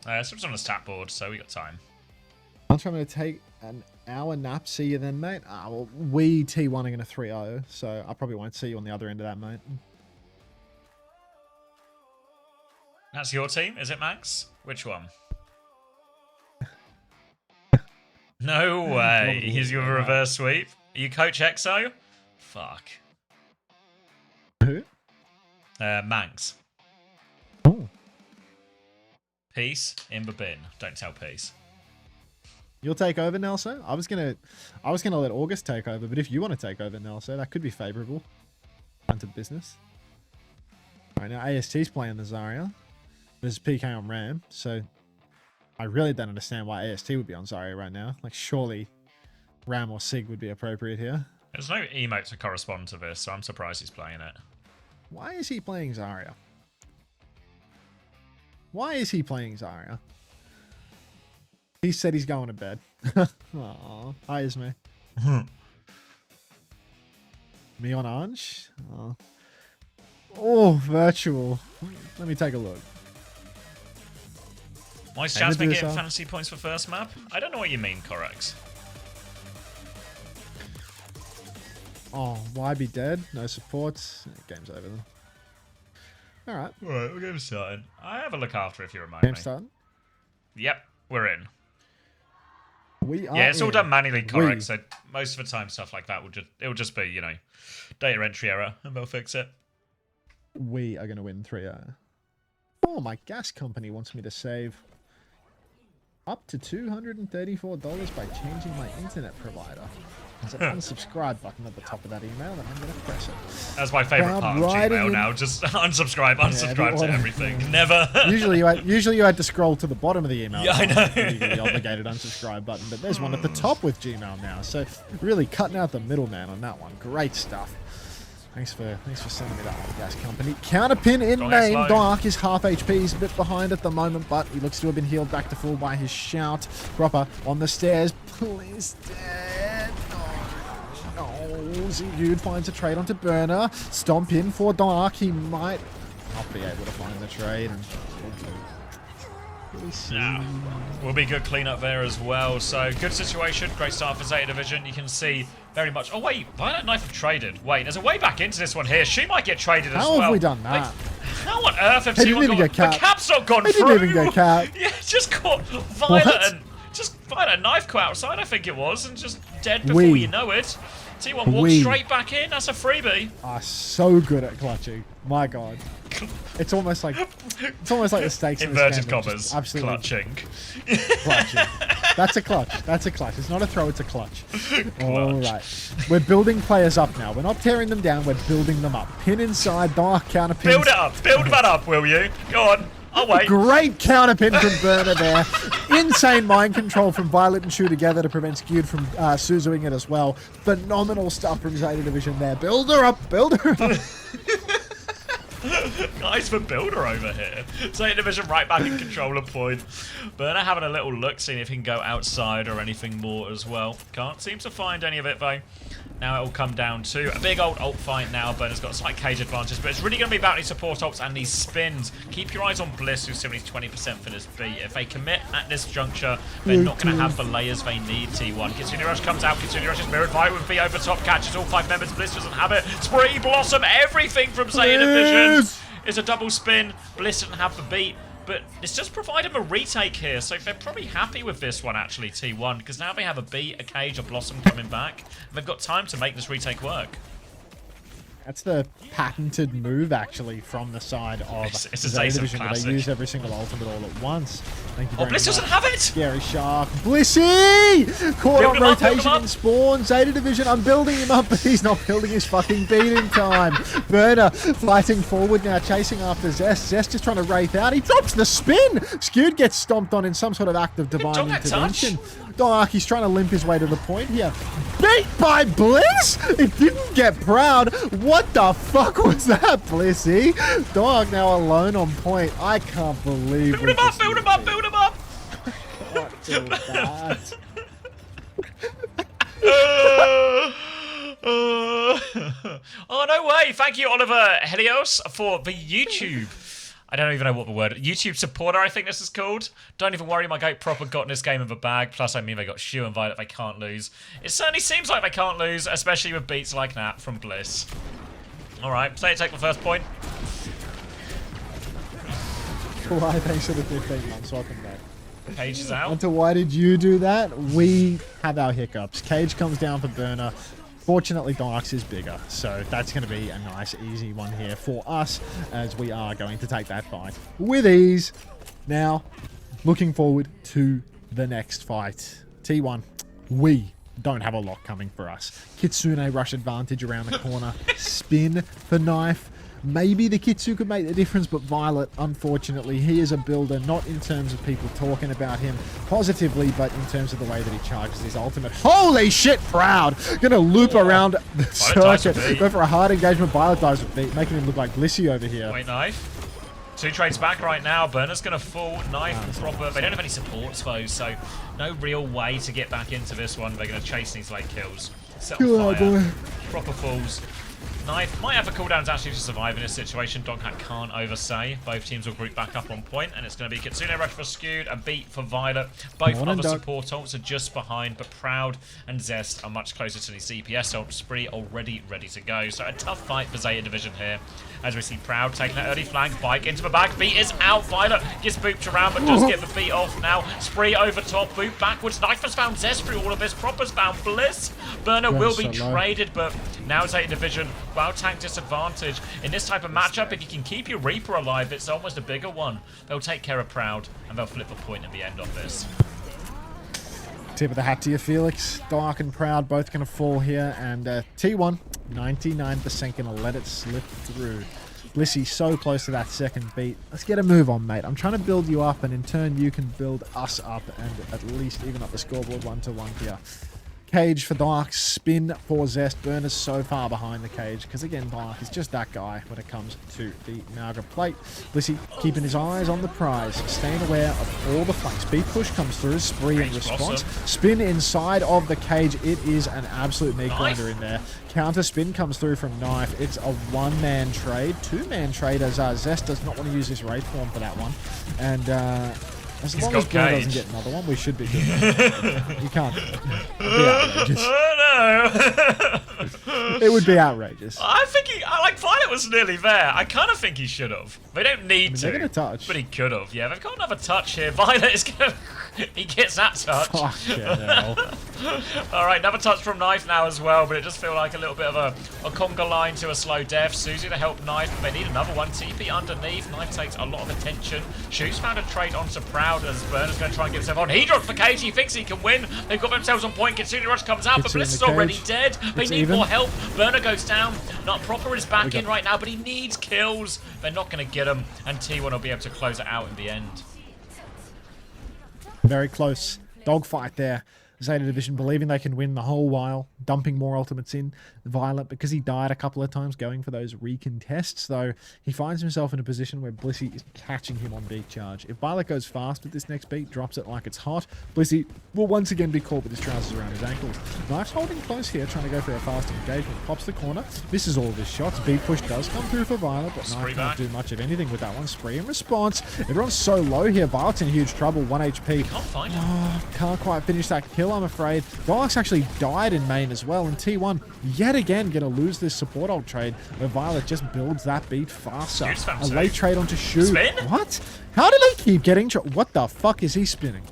So it's on the stat board, so we got time. I'm trying to take an hour nap. See you then, mate. Well, we T1ing in a 3-0, so I probably won't see you on the other end of that, mate. That's your team, is it, Max? Which one? No way. He's your reverse sweep. Are you Coach EXO? Fuck. Who? Manx. Oh. Peace in the bin. Don't tell Peace. You'll take over, Nelson? I was gonna let August take over, but if you want to take over, Nelson, that could be favourable. Onto business. Alright, now AST's playing the Zarya. There's PK on Ram, so I really don't understand why AST would be on Zarya right now. Like, surely Ram or Sig would be appropriate here. There's no emote to correspond to this, so I'm surprised he's playing it. Why is he playing Zarya? Why is he playing Zarya? He said he's going to bed. Aww. Hi, Ismay. Me on Ange? Oh, virtual. Let me take a look. Why is Jasmine getting fantasy points for first map? I don't know what you mean, Corex. Oh, why be dead? No supports. Game's over then. Alright. Alright, we're getting started. I have a look after if you remind Game me. started? Yep, we're in. We are it's all done manually, correct. We. So most of the time, stuff like that will just be, data entry error, and they'll fix it. We are going to win 3-0. Oh, my gas company wants me to save up to $234 by changing my internet provider. There's an unsubscribe button at the top of that email, and I'm going to press it. That's my favourite part of Gmail now. Just unsubscribe to everything. Never. usually you had to scroll to the bottom of the email. Yeah, I know. The obligated unsubscribe button, but there's one at the top with Gmail now. So really cutting out the middleman on that one. Great stuff. Thanks for sending me that one, gas company. Counterpin in main. Dark is half HP. He's a bit behind at the moment, but he looks to have been healed back to full by his shout. Proper on the stairs. Please, dead. Oh, Zigud finds a trade onto Burner. Stomp in for Dark. He might not be able to find the trade. Will be good cleanup there as well. So good situation. Great start for Zeta Division. You can see very much. Oh wait, Violet Knife have traded. Wait, there's a way back into this one here. She might get traded as well. How have we done that? Like, how on earth have They didn't even get capped. The cap's not gone They through. didn't even get capped. Yeah, just caught Violet Knife caught outside, I think it was, and just dead before you know it. T1 walks straight back in. That's a freebie. Are so good at clutching. My God. It's almost like the stakes in this Inverted game are commas. just absolutely Clutching. clutching. That's a clutch. That's a clutch. It's not a throw, it's a clutch. All right. We're building players up now. We're not tearing them down, we're building them up. Pin inside, dark counter pin. Build it up. Build that up, will you? Go on. I'll wait. Great counter pin from Burner there. Insane mind control from Violet and Shu together to prevent Skewed from Suzuing it as well. Phenomenal stuff from Zeta Division there. Build her up. Build her up. Guys for builder over here. Zeta Division right back in control of point. Burner having a little look, seeing if he can go outside or anything more as well. Can't seem to find any of it though. Now it will come down to a big old ult fight now. Burner's got a slight cage advantage, but it's really going to be about these support ults and these spins. Keep your eyes on Bliss, who's still needs 20% for this beat. If they commit at this juncture, they're not going to have the layers they need, T1. Kitsune Rush comes out. Kitsune Rush is mirrored fight with B over top. Catches all 5 members. Bliss doesn't have it. Spree, Blossom, everything from Zeta Division is a double spin. Bliss doesn't have the beat. But it's just provided them a retake here, so they're probably happy with this one, actually, T1, because now they have a beat, a cage, a Blossom coming back, and they've got time to make this retake work. That's the patented move, actually, from the side of It's a Zeta Zeta Division. classic. They use every single ultimate all at once. Thank you very Bliss much. doesn't have it! Scary Shark. Blissy! Caught Build on him up, build him rotation up. in spawn. Zeta Division, I'm building him up, but he's not building his fucking beat in time. Burner fighting forward now, chasing after Zest. Zest just trying to wraith out. He drops the spin! Skewed gets stomped on in some sort of act of divine Don't that intervention. touch? Dark, he's trying to limp his way to the point here. Beat by Bliss? It didn't get Proud. What the fuck was that, Blissy? Dark now alone on point. I can't believe Build him up, build him up, build him up! Can't do that. Oh, no way. Thank you, Oliver Helios, for the YouTube. I don't even know what the word. YouTube supporter, I think this is called. Don't even worry, my goat proper got in this game in the bag. Plus, I mean, they got Shu and Violet. They can't lose. It certainly seems like they can't lose, especially with beats like that from Bliss. All right, Zeta take the first point. Why? Thanks for the 15 months. Welcome back. Cage is out. Hunter, why did you do that? We have our hiccups. Cage comes down for Burner. Fortunately, Darks is bigger, so that's going to be a nice, easy one here for us, as we are going to take that fight with ease. Now, looking forward to the next fight. T1, we don't have a lot coming for us. Kitsune rush advantage around the corner. Spin for knife. Maybe the Kitsu could make the difference, but Violet, unfortunately, he is a builder, not in terms of people talking about him positively, but in terms of the way that he charges his ultimate. Holy shit, Proud! Gonna loop around the circuit, go for a hard engagement. Violet dives with beat, making him look like Blissy over here. Wait, knife. 2 trades back right now. Burner's going to fall. Knife proper. They don't have any supports, though, so no real way to get back into this one. They're going to chase these late kills. Set on fire. Proper falls. Knife might have a cooldown actually to survive in this situation. Doghat can't oversay. Both teams will group back up on point, and it's going to be Kitsune Rush for Skewed, a beat for Violet. Both other support ults are just behind, but Proud and Zest are much closer to the CPS ult. Spree already ready to go. So a tough fight for Zeta Division here. As we see Proud taking that early flank, bike into the back. Beat is out. Violet gets booped around, but does get the beat off now. Spree over top, boot backwards. Knife has found Zest through all of this. Proper's found Bliss. Burner will be traded, but now Zeta Division, well, tank disadvantage. In this type of matchup, if you can keep your Reaper alive, it's almost a bigger one. They'll take care of Proud, and they'll flip the point at the end of this. Tip of the hat to you, Felix. Dark and Proud both going to fall here, and T1, 99% going to let it slip through. Blissy so close to that second beat. Let's get a move on, mate. I'm trying to build you up, and in turn, you can build us up, and at least even up the scoreboard 1-1 here. Cage for Dark, spin for Zest. Burner's so far behind the cage because, again, Dark is just that guy when it comes to the Malga plate. Blissy keeping his eyes on the prize, staying aware of all the flanks. Beat push comes through, Spree in response. Spin inside of the cage. It is an absolute meat grinder in there. Counter spin comes through from Knife. It's a one-man trade, two-man trade, as Zest does not want to use his raid form for that one. And as long as Burner doesn't get another one, we should be good. You can't. It'd be outrageous. Oh no! It would be outrageous. I think like Violet was nearly there. I kind of think he should have. They don't need to. They're gonna touch, but he could have. Yeah, they've got another touch here. Violet is gonna. He gets that touch. Fuck yeah, All right, another touch from Knife now as well, but it just feel like a little bit of a conga line to a slow death. Susie to help Knife, but they need another one. TP underneath. Knife takes a lot of attention. Shoes found a trade onto Proud as Burner's going to try and get himself on. He drops for Cage. He thinks he can win. They've got themselves on point. Kitsune Rush comes out, but Bliss is already dead. They need more help. Burner goes down. Not Proper is back in right now, but he needs kills. They're not going to get him, and T1 will be able to close it out in the end. Very close dogfight there. Zeta Division believing they can win the whole while, dumping more ultimates in. Violet, because he died a couple of times going for those recontests, though, he finds himself in a position where Blissey is catching him on beat charge. If Violet goes fast with this next beat, drops it like it's hot, Blissey will once again be caught with his trousers around his ankles. Knife's holding close here, trying to go for a fast engagement. Pops the corner, misses all of his shots. Beat push does come through for Violet, but Knife can't do much of anything with that one. Spree in response. Everyone's so low here. Violet's in huge trouble. 1 HP. Can't find him. Can't quite finish that kill, I'm afraid. Dark's actually died in main as well, and T1 yet again gonna lose this support ult trade where Violet just builds that beat faster. A late trade onto Shu. Spin? What? How did he keep getting what the fuck is he spinning?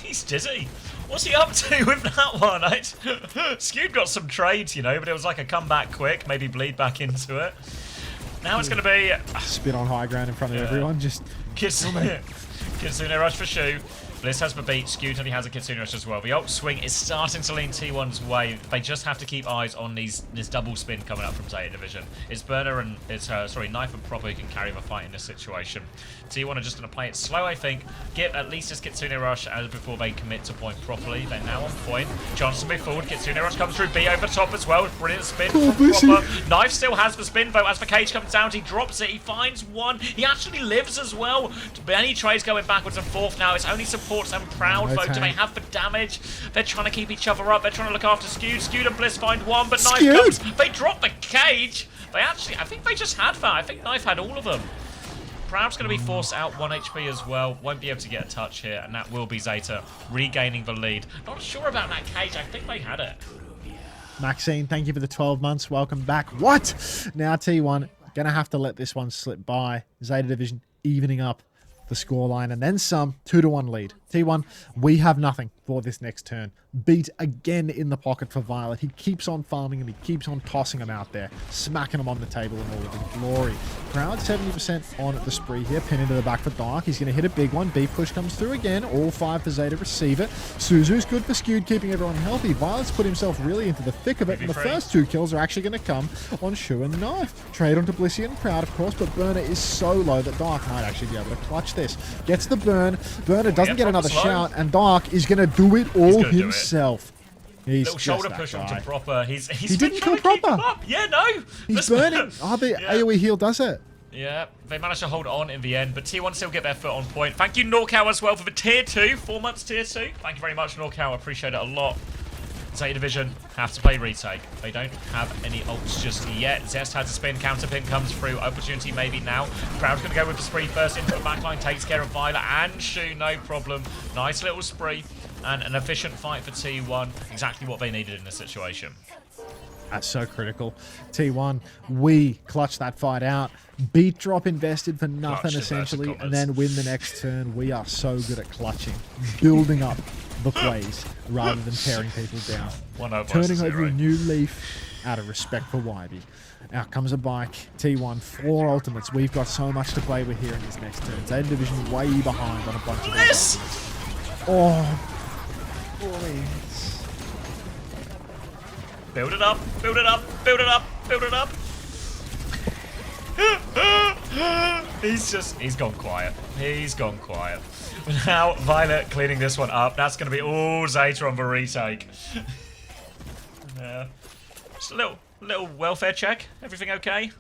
He's dizzy. What's he up to with that one? Skewed got some trades, you know, but it was like a comeback quick, maybe bleed back into it. Now it's going to be... spin on high ground in front of everyone, just... Kitsune Rush for Shu. Bliss has the beat, Skewed only has a Kitsune Rush as well. The ult swing is starting to lean T1's way. They just have to keep eyes on this double spin coming up from Zeta Division. It's Burner and Knife and Proper who can carry the fight in this situation. T1 are just going to play it slow, I think. Get at least this Kitsune Rush before they commit to point properly. They're now on point. Chance to move forward. Kitsune Rush comes through. B over top as well. Brilliant spin from Proper. Knife still has the spin though. As the Cage comes down, he drops it. He finds one. He actually lives as well. Many trades going backwards and forth now. It's only supports and Proud though. Do they have the damage? They're trying to keep each other up. They're trying to look after Skewed. Skewed and Bliss find one, but Knife comes. They drop the Cage. They actually, I think they just had that. I think Knife had all of them. Proud's going to be forced out 1 HP as well. Won't be able to get a touch here, and that will be Zeta regaining the lead. Not sure about that Cage. I think they had it. Maxine, thank you for the 12 months. Welcome back. What? Now T1 going to have to let this one slip by. Zeta Division evening up the scoreline and then some. 2-1 lead. T1, we have nothing for this next turn. Beat again in the pocket for Violet. He keeps on farming him. He keeps on tossing him out there, smacking him on the table in all of his glory. Proud 70% on the spree here. Pin into the back for Dark. He's going to hit a big one. Beat push comes through again. All 5 for Zeta receive it. Suzu's good for Skewed, keeping everyone healthy. Violet's put himself really into the thick of it, and the first 2 kills are actually going to come on Shu and Knife. Trade onto Blissey and Proud, of course, but Burner is so low that Dark might actually be able to clutch this. Gets the burn. Burner doesn't get another shout, and Dark is going to do it all himself. He's little shoulder push onto Proper. He didn't kill Proper. Yeah, no. He's burning. Oh, the AoE heal does it. Yeah, they managed to hold on in the end, but T1 still get their foot on point. Thank you, Norcal, as well, for the tier 2. 4 months tier 2. Thank you very much, Norcal. I appreciate it a lot. Zeta Division have to play retake. They don't have any ults just yet. Zest has a spin, counter pin comes through. Opportunity maybe now. Proud's going to go with the spree first into the backline, takes care of Violet and Shu, no problem. Nice little spree and an efficient fight for T1. Exactly what they needed in this situation. That's so critical. T1, we clutch that fight out. Beat drop invested for nothing essentially, and then win the next turn. We are so good at clutching, building up the plays rather than tearing people down. Turning over a new leaf out of respect for YB. Out comes a bike. T1, 4 ultimates. We've got so much to play with here in this next turn. Zeta Division way behind on a bunch of this. Oh, please. Build it up, build it up, build it up, build it up. He's gone quiet. He's gone quiet. Now Violet cleaning this one up. That's going to be all Zeta on the retake. Yeah. Just a little welfare check. Everything okay?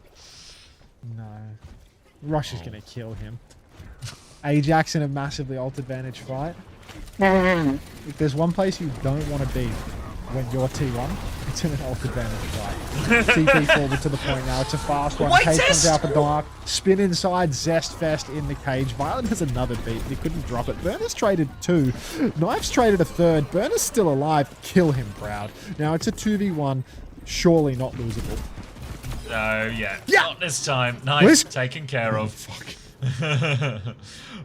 No. Rush is going to kill him. Ajax in a massively ult advantage fight. If there's one place you don't want to be when you're T1, it's in an ult advantage fight. TP forward to the point now. It's a fast one. Cage comes out for Dark. Spin inside. Zest Fest in the cage. Violet has another beat. He couldn't drop it. Burner's traded 2. Knife's traded a 3rd. Burner's still alive. Kill him, Proud. Now it's a 2v1. Surely not losable. No, yeah. Not this time. Knife taken care of. Fuck.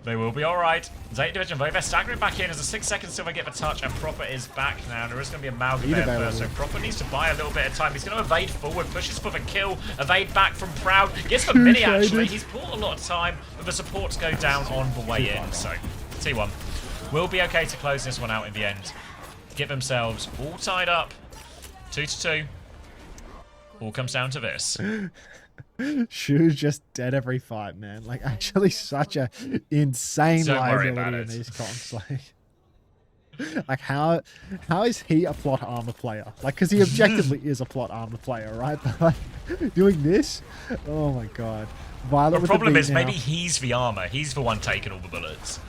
They will be alright. Zeta Division, they're staggering back in as a 6 seconds till they get the touch, and Proper is back now. There is going to be a Malcolm there first, so Proper needs to buy a little bit of time. He's going to evade forward, pushes for the kill, evade back from Proud. Gets the mini actually. He's bought a lot of time, but the supports go down on the way in. So T1 will be okay to close this one out in the end. Get themselves all tied up. 2-2. All comes down to this. Shu's just dead every fight, man. Like, actually such a insane liability in these comps. Like how is he a plot armor player? Like, because he objectively is a plot armor player, right? But like, doing this, oh my god. Violet the problem is maybe he's the armor. He's the one taking all the bullets.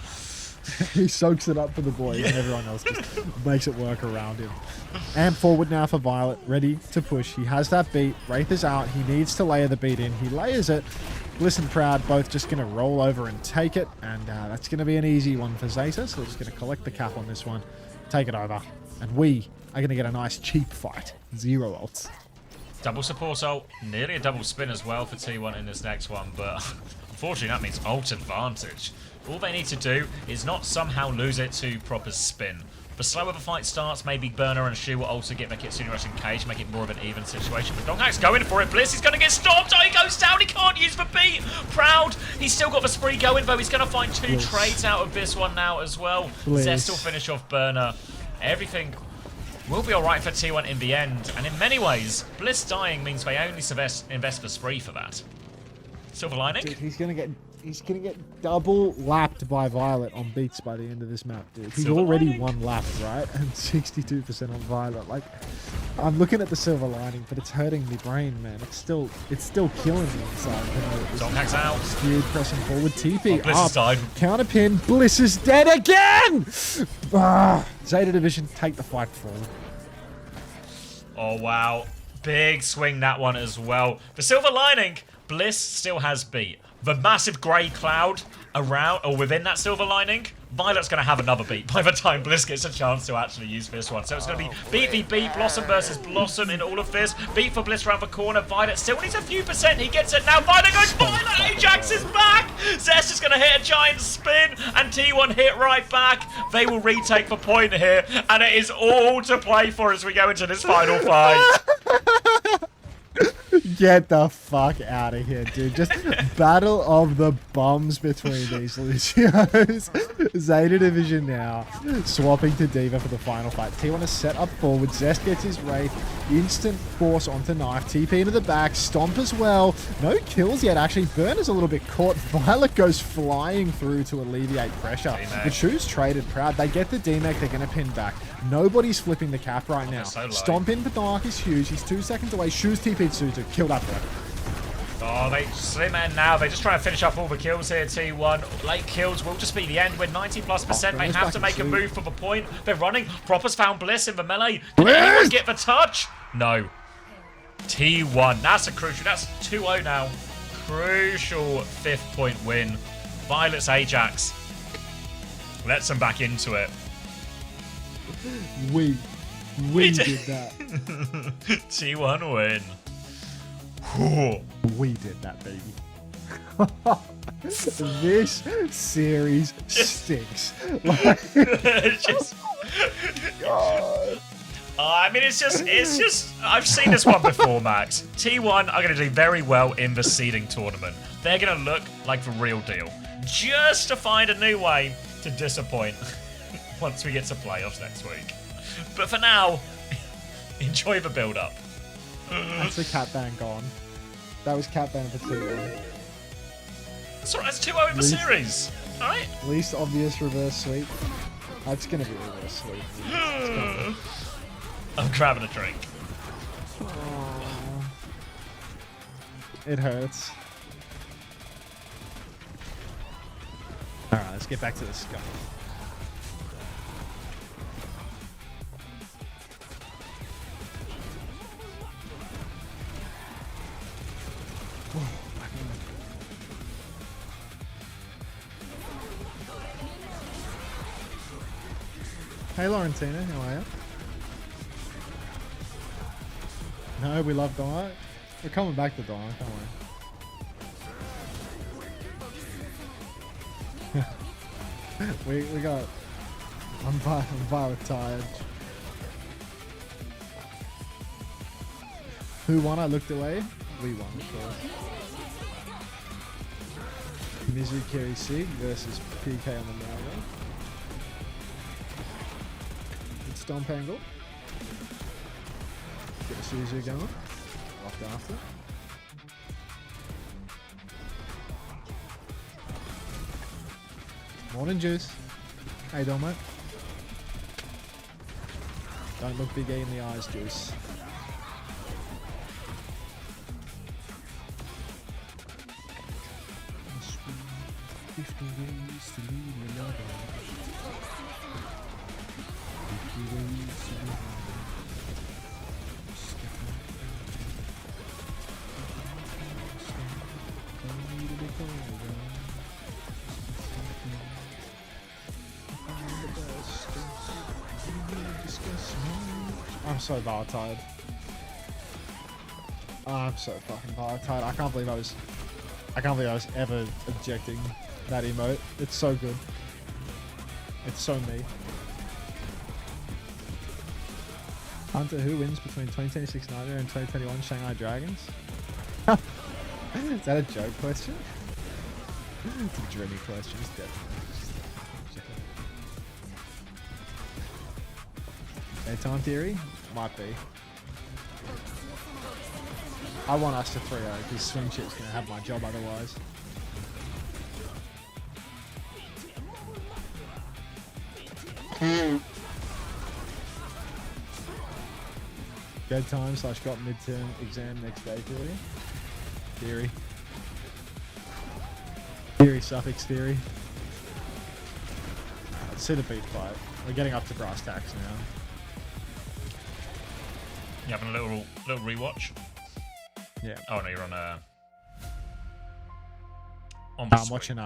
He soaks it up for the boys, and everyone else just makes it work around him. And forward now for Violet, ready to push. He has that beat. Wraith is out. He needs to layer the beat in. He layers it. Bliss and Proud both just going to roll over and take it, and that's going to be an easy one for Zeta. So we're just going to collect the cap on this one, take it over, and we are going to get a nice cheap fight. 0 ults. Double support ult, nearly a double spin as well for T1 in this next one, but unfortunately that means ult advantage. All they need to do is not somehow lose it to Proper's spin. The slower the fight starts, maybe Burner and Shu will also get the Kitsune Rush in cage, make it more of an even situation. But Donghack's going for it. Bliss is going to get stopped. Oh, he goes down. He can't use the beat. Proud. He's still got the spree going, though. He's going to find 2 trades out of this one now as well. Zest will finish off Burner. Everything will be alright for T1 in the end. And in many ways, Bliss dying means they only invest the spree for that. Silver lining? Dude, he's gonna get double lapped by Violet on beats by the end of this map, dude. He's already 1 lap, right? And 62% on Violet. Like, I'm looking at the silver lining, but it's hurting me brain, man. It's still killing me inside. Donghack's out. Skewed pressing forward. TP Bliss has died. Counterpin. Bliss is dead again! Zeta Division, take the fight forward. Oh, wow. Big swing that one as well. The silver lining, Bliss still has beat. The massive grey cloud around or within that silver lining, Violet's going to have another beat by the time Bliss gets a chance to actually use this one. So it's going to be beat v beat, Blossom versus Blossom in all of this. Beat for Bliss around the corner. Violet still needs a few percent. He gets it now. Violet goes. Violet! Ajax is back! Zest is going to hit a giant spin and T1 hit right back. They will retake the point here and it is all to play for as we go into this final fight. Get the fuck out of here, dude. Just battle of the bums between these Lucios. Zeta Division now swapping to Diva for the final fight. T1 is set up forward. Zest gets his Wraith. Instant force onto Knife. TP into the back. Stomp as well. No kills yet, actually. Burner's a little bit caught. Violet goes flying through to alleviate pressure. The Shu's traded Proud. They get the D-Mech. They're going to pin back. Nobody's flipping the cap right now. So Stomp in for Dark is huge. He's 2 seconds away. Shu's TP'd Suzu. Kill that bro. Oh, they slim in now. They're just trying to finish up all the kills here, T1. Late kills will just be the end with 90+%. They have to make a move for the point. They're running. Proper's found Bliss in the melee. Can anyone get the touch? No. T1. That's a crucial. That's 2-0 now. Crucial 5th point win. Violet's Ajax lets them back into it. We did that. T1 win. We did that, baby. This series stinks. I mean, it's just. I've seen this one before, Max. T1 are going to do very well in the seeding tournament. They're going to look like the real deal, just to find a new way to disappoint once we get to playoffs next week. But for now, enjoy the build-up. That's the cat ban gone. That was cat ban for 2-1. That's alright, that's 2-0 in the series. Alright. Least obvious reverse sweep. That's gonna be a reverse sweep. I'm grabbing a drink. It hurts. Alright, let's get back to the sky. Hey Laurentina, how are you? No, we love Diet. We're coming back to Diet, don't we got. I'm fine with tired. Who won? I looked away. We won, of course. Misery Carry Sig versus PK on the Malware. It's Stomp Angle. Get the Suzu going. Locked after. Morning, Juice. How you doing, mate? Don't look Big E in the eyes, Juice. I'm so bar tired. I'm so fucking bar tired. I can't believe I was ever objecting that emote. It's so good. It's so me. Hunter, who wins between 2026 Nightmare and 2021 Shanghai Dragons? Is that a joke question? It's a dreamy question, it's definitely. Daytime theory? Might be. I want us to 3-0 because Swing Chip's going to have my job otherwise. Dead time / got midterm exam next day theory. Theory suffix theory. Let's see the beat fight. We're getting up to brass tacks now. You having a little rewatch? Yeah. Oh no, you're on I'm watching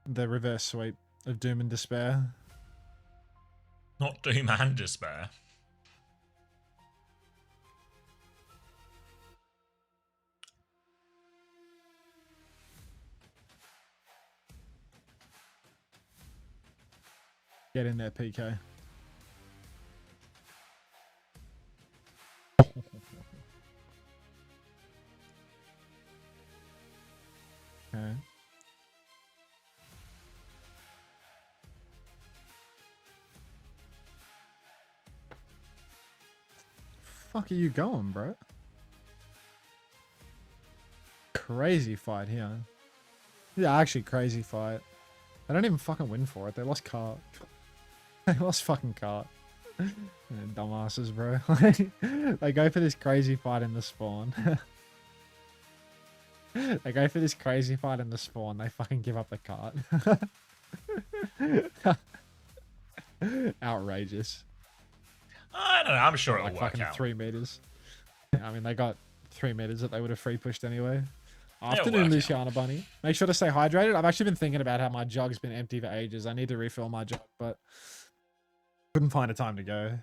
the reverse sweep of Doom and Despair. Not Doom and Despair. Get in there, PK. Okay. Fuck are you going, bro? Crazy fight here. Yeah, actually crazy fight. They don't even fucking win for it. They lost cart. They lost fucking cart. Dumbasses, bro. They go for this crazy fight in the spawn. They go for this crazy fight in the spawn. They fucking give up the cart. Outrageous. I don't know. I'm sure it'll like work fucking out. 3 meters. I mean, they got 3 meters that they would have free pushed anyway. It'll Afternoon, work Luciana Bunny. Make sure to stay hydrated. I've actually been thinking about how my jug's been empty for ages. I need to refill my jug, but couldn't find a time to go.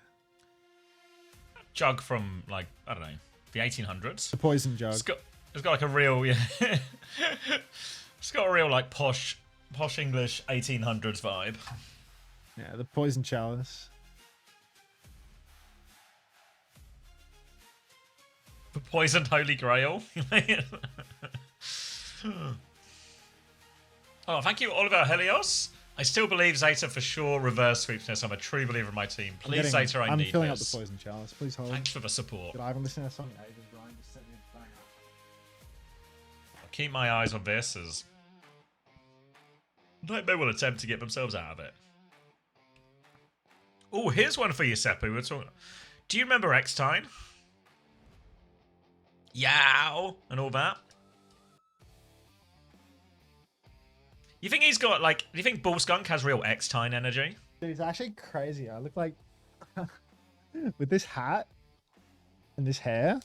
Jug from like I don't know the 1800s. The poison jug. It's got like a real It's got a real like posh English 1800s vibe. Yeah, the poison chalice. The poisoned holy grail. Oh, thank you, Oliver Helios. I still believe Zeta for sure reverse sweeps this. I'm a true believer in my team. Please, Zeta, I need I'm filling up this. the poison chalice. Please hold. Thanks for the support. Did I haven't listened to that song in ages, Brian? Just send me a banger. I'll keep my eyes on this as they will attempt to get themselves out of it. Oh, here's one for you, Seppu. We're talking. Do you remember X-Time? Yow! And all that? You think he's got, like... Do you think Bull Skunk has real X-Time energy? Dude, he's actually crazy. I look like... with this hat and this hair,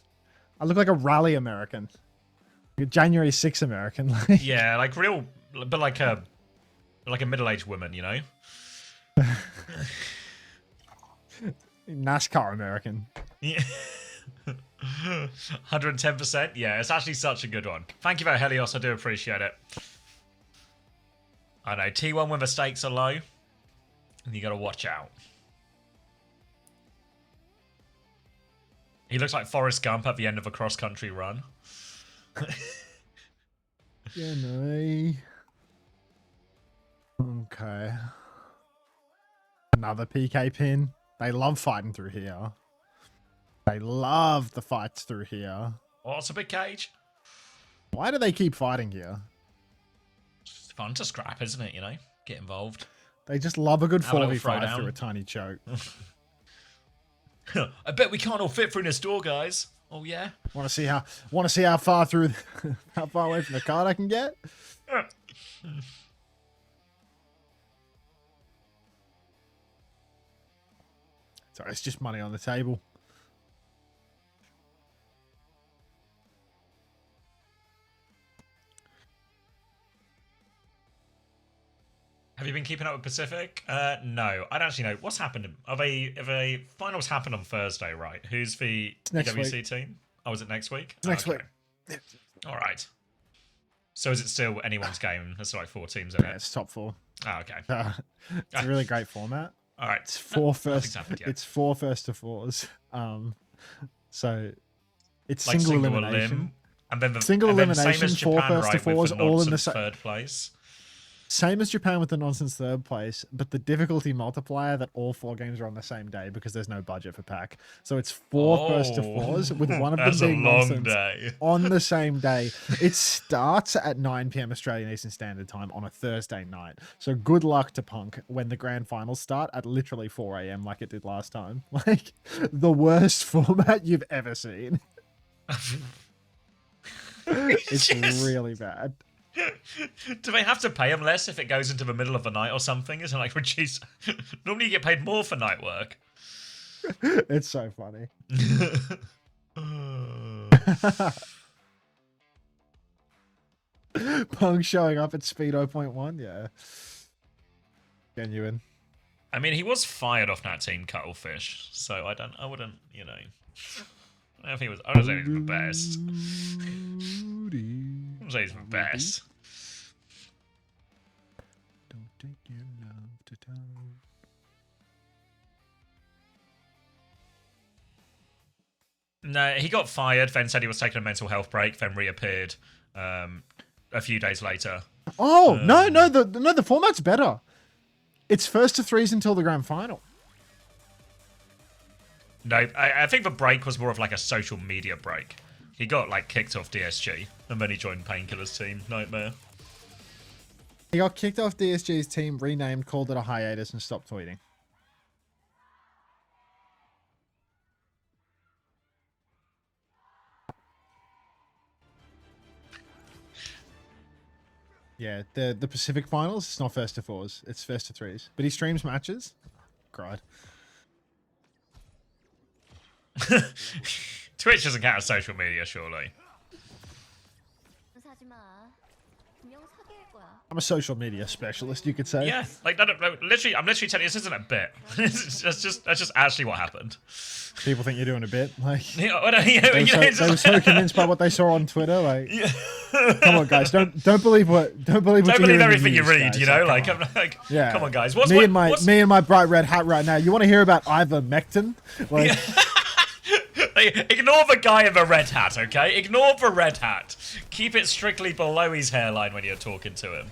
I look like a rally American. Like a January 6th American. Yeah, like real... But like a middle-aged woman, you know? NASCAR American. Yeah. 110%. Yeah, it's actually such a good one. Thank you for Helios. I do appreciate it. I know, T1 when the stakes are low, and you got to watch out. He looks like Forrest Gump at the end of a cross-country run. Yeah, no. Okay. Another PK pin. They love fighting through here. They love the fights through here. Oh, it's a big cage. Why do they keep fighting here? It's fun to scrap, isn't it? You know, get involved. They just love a good Have a little 4v5 throwdown. through a tiny choke. I bet we can't all fit through this door, guys. Oh yeah. Want to see how far through, how far away from the card I can get? Sorry, it's just money on the table. Have you been keeping up with Pacific? No, I don't actually know. What's happened? Have a finals happen on Thursday, right? Who's the next EWC week. team? Oh, is it next week? Next Okay. week. All right. So is it still anyone's game? There's like 4 teams in Yeah, it. it's top 4. Oh, okay. It's a really great format. All right. It's four Nothing's happened yet. It's 4 first to 4s. So it's Like single single elimination. elim, and then the Single and then same elimination, as 4 Japan, first to right, with 4s, the all in the nonsense same. third place. Same as Japan with the nonsense third place, but the difficulty multiplier that all 4 games are on the same day because there's no budget for pack. So it's 4 first to 4s with one of them That's being a long nonsense day. on the same day. It starts at 9 p.m. Australian Eastern Standard Time on a Thursday night. So good luck to Punk when the grand finals start at literally 4 a.m. like it did last time. Like the worst format you've ever seen. It's really bad. Do they have to pay him less if it goes into the middle of the night or something? Is it like reduce? Normally you get paid more for night work. It's so funny. Punk showing up at speed 0.1, yeah. Genuine. I mean, he was fired off that team, Cuttlefish. So I wouldn't, you know. I don't think I don't say he's the best. I don't say he's the best. Don't take your love to town. No, he got fired, then said he was taking a mental health break, then reappeared a few days later. Oh, no, the format's better. It's first to 3s until the grand final. No, I think the break was more of like a social media break. He got like kicked off DSG, and then he joined Painkiller's team. Nightmare. He got kicked off DSG's team, renamed, called it a hiatus, and stopped tweeting. Yeah, the Pacific finals, it's not first to 4s, it's first to 3s. But he streams matches. Cried. Twitch doesn't count as social media, surely. I'm a social media specialist, you could say. Yeah, like no, literally, I'm literally telling you, this isn't a bit. that's just actually what happened. People think you're doing a bit. Like, You know, it's they were just so like- convinced by what they saw on Twitter. Like, come on, guys, don't believe what Don't you hear believe in the everything you news, read, guys. you know? Like, Like, come I'm like, yeah. come on, guys. me and my bright red hat right now. You want to hear about ivermectin? Like, Ignore the guy in the red hat, okay? Ignore the red hat. Keep it strictly below his hairline when you're talking to him.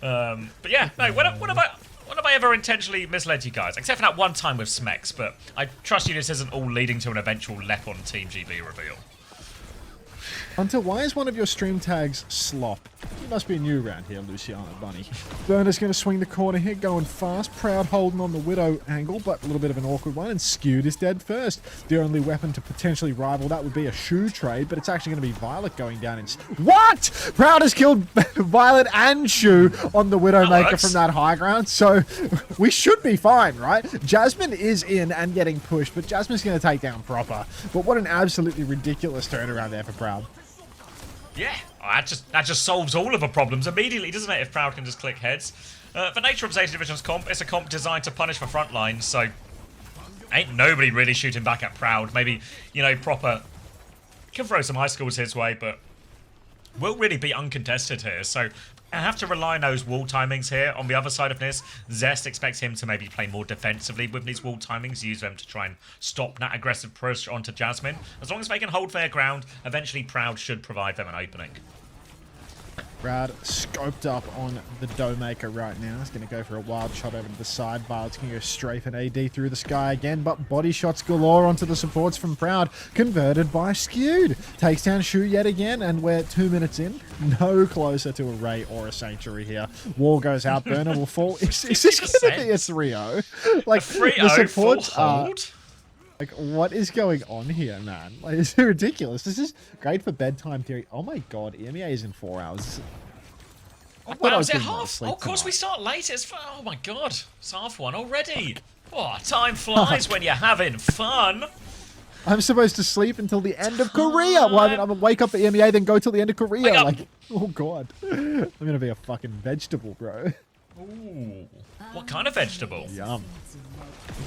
But yeah, no. When have I ever intentionally misled you guys? Except for that one time with Smex. But I trust you, this isn't all leading to an eventual lep on Team GB reveal. Until, why is one of your stream tags slop? You must be new around here, Luciana Bunny. Burner's going to swing the corner here, going fast. Proud holding on the Widow angle, but a little bit of an awkward one, and Skewed is dead first. The only weapon to potentially rival that would be a shoe trade, but it's actually going to be Violet going down in... What? Proud has killed Violet and Shoe on the Widowmaker works. from that high ground, so we should be fine, right? Jasmine is in and getting pushed, but Jasmine's going to take down Proper. But what an absolutely ridiculous turnaround there for Proud. Yeah, that just solves all of the problems immediately, doesn't it? If Proud can just click heads. The nature of Zeta Division's comp, it's a comp designed to punish the front line, so ain't nobody really shooting back at Proud. Maybe, you know, Proper can throw some high schools his way, but will really be uncontested here. So I have to rely on those wall timings here. On the other side of this, Zest expects him to maybe play more defensively with these wall timings, use them to try and stop that aggressive push onto Jasmine. As long as they can hold their ground, eventually Proud should provide them an opening. Proud scoped up on the dough maker right now. He's going to go for a wild shot over to the side. Violet's going to go strafe an AD through the sky again, but body shots galore onto the supports from Proud. Converted by Skewed. Takes down Shu yet again, and we're 2 minutes in. No closer to a Ray or a Sanctuary here. Wall goes out. Burner will fall. Is this going to be a 3-0? Like, the supports are... Like, what is going on here, man? Like, it's ridiculous. This is great for bedtime theory. Oh my god, EMEA is in 4 hours. Wow, is it half? Oh, of course we start late. Oh my god, it's half one already. Oh, time flies when you're having fun. I'm supposed to sleep until the end of Korea. Well, I mean, I'm gonna wake up at EMEA, then go till the end of Korea. Like, oh god. I'm gonna be a fucking vegetable, bro. Ooh. What kind of vegetable? Yum.